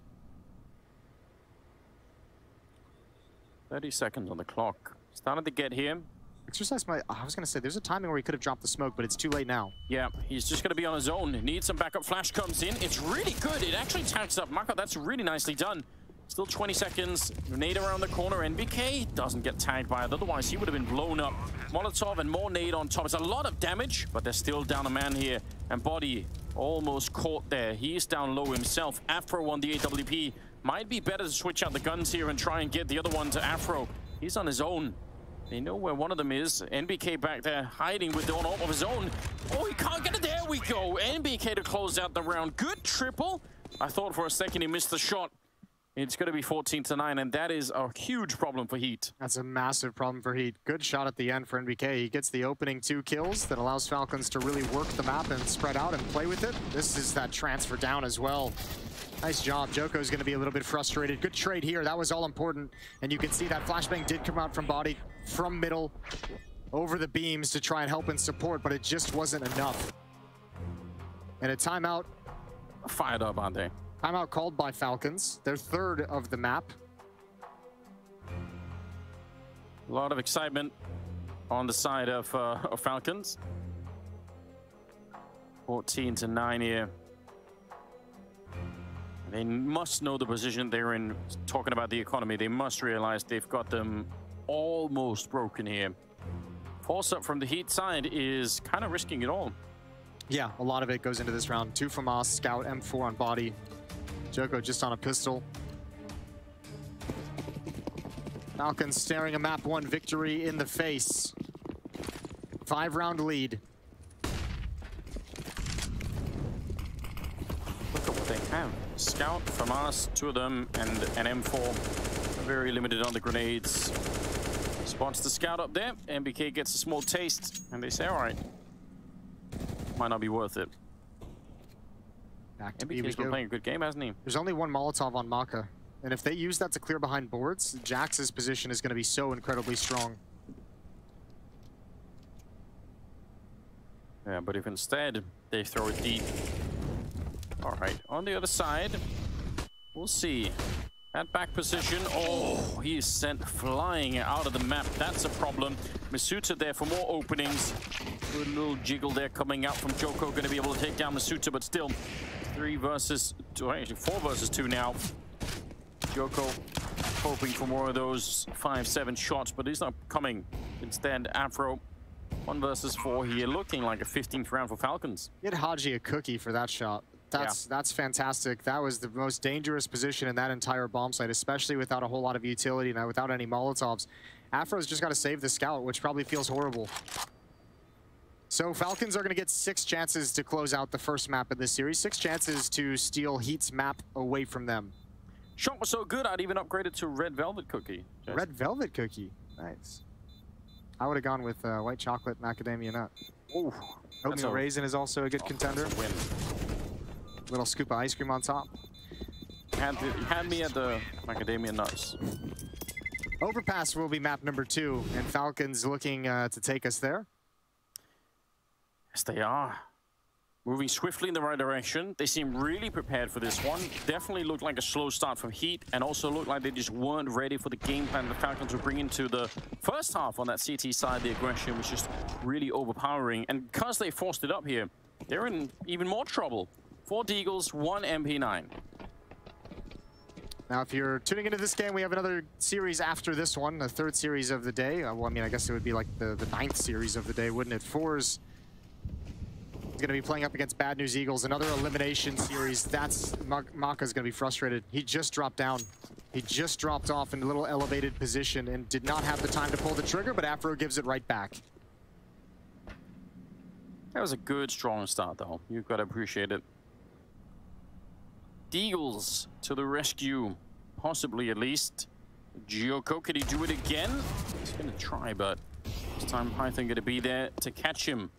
30 seconds on the clock. Started to get here. Exercise might... I was going to say, there's a timing where he could have dropped the smoke, but it's too late now. Yeah, he's just going to be on his own. Needs some backup. Flash comes in. It's really good. It actually tags up Mako. That's really nicely done. Still 20 seconds. Nade around the corner. NBK doesn't get tagged by it. Otherwise, he would have been blown up. Molotov and more nade on top. It's a lot of damage, but they're still down a man here. And Body almost caught there. He's down low himself. Afro on the AWP. Might be better to switch out the guns here and try and get the other one to Afro. He's on his own. They know where one of them is. NBK back there hiding with the on of his own. Oh, he can't get it. There we go. NBK to close out the round. Good triple. I thought for a second he missed the shot. It's going to be 14-9, and that is a huge problem for HEET. That's a massive problem for HEET. Good shot at the end for NBK. He gets the opening 2 kills that allows Falcons to really work the map and spread out and play with it. This is that transfer down as well. Nice job. Joko's going to be a little bit frustrated. Good trade here. That was all important. And you can see that flashbang did come out from Body, from middle, over the beams to try and help and support, but it just wasn't enough. And a timeout. Fired up, aren't they? Timeout called by Falcons. Their 3rd of the map. A lot of excitement on the side of Falcons. 14-9 here. They must know the position they're in. Talking about the economy, they must realize they've got them almost broken here. Force up from the HEET side is kind of risking it all. Yeah, a lot of it goes into this round. 2 from us, Scout, M4 on Body. Joko just on a pistol. Falcons staring a map 1 victory in the face. 5-round lead. Look at what they have. Scout, FAMAS, 2 of them, and an M4. Very limited on the grenades. Spots the Scout up there. NBK gets a small taste, and they say, all right, might not be worth it. NBK's been playing a good game, hasn't he? There's only 1 Molotov on Maka. And if they use that to clear behind boards, Jax's position is going to be so incredibly strong. Yeah, but if instead they throw it deep. All right, on the other side, we'll see. That back position, oh, he's sent flying out of the map. That's a problem. Masuta there for more openings. Good little jiggle there coming out from Joko. Going to be able to take down Masuta, but still 3 versus 2, actually 4 versus 2 now. Joko hoping for more of those 5-7 shots, but he's not coming. Instead, Afro 1 versus 4 here, looking like a 15th round for Falcons. Get Haji a cookie for that shot. That's fantastic. That was the most dangerous position in that entire bomb site, especially without a whole lot of utility and without any Molotovs. Afro's just got to save the Scout, which probably feels horrible. So Falcons are going to get 6 chances to close out the first map of this series. 6 chances to steal HEET's map away from them. Shot was so good, I'd even upgraded to Red Velvet Cookie. Just. Red Velvet Cookie. Nice. I would have gone with white chocolate macadamia nut. Oh, oatmeal raisin is also a good contender. Win. Little scoop of ice cream on top. Had me at the macadamia nuts. Overpass will be map number 2, and Falcons looking to take us there. Yes, they are. Moving swiftly in the right direction. They seem really prepared for this one. Definitely looked like a slow start from HEET, and also looked like they just weren't ready for the game plan the Falcons were bringing to the first half on that CT side. The aggression was just really overpowering, and because they forced it up here, they're in even more trouble. 4 Deagles, 1 MP9. Now, if you're tuning into this game, we have another series after this one, the third series of the day. Well, I mean, I guess it would be like the 9th series of the day, wouldn't it? Forze is going to be playing up against Bad News Eagles, another elimination series. That's Maka's going to be frustrated. He just dropped down. He just dropped off in a little elevated position and did not have the time to pull the trigger, but Afro gives it right back. That was a good, strong start, though. You've got to appreciate it. The Eagles to the rescue, possibly at least. csgo, could he do it again? He's going to try, but this time Python going to be there to catch him.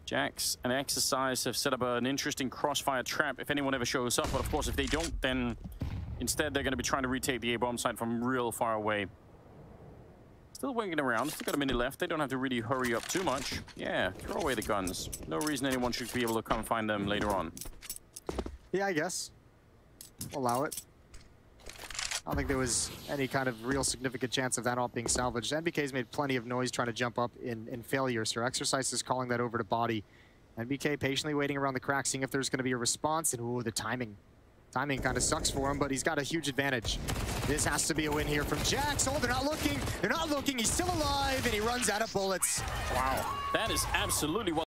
Jax and Exercise have set up an interesting crossfire trap if anyone ever shows up, but of course if they don't, then instead they're going to be trying to retake the A-bomb site from real far away. Still winging around, still got a minute left. They don't have to really hurry up too much. Yeah, throw away the guns. No reason anyone should be able to come find them later on. Yeah, I guess. Allow it. I don't think there was any kind of real significant chance of that all being salvaged. NBK's made plenty of noise trying to jump up in failure, so Exercise is calling that over to Body. NBK patiently waiting around the crack, seeing if there's going to be a response, and ooh, the timing. Timing kind of sucks for him, but he's got a huge advantage. This has to be a win here from Jax. Oh, they're not looking. They're not looking. He's still alive, and he runs out of bullets. Wow, that is absolutely what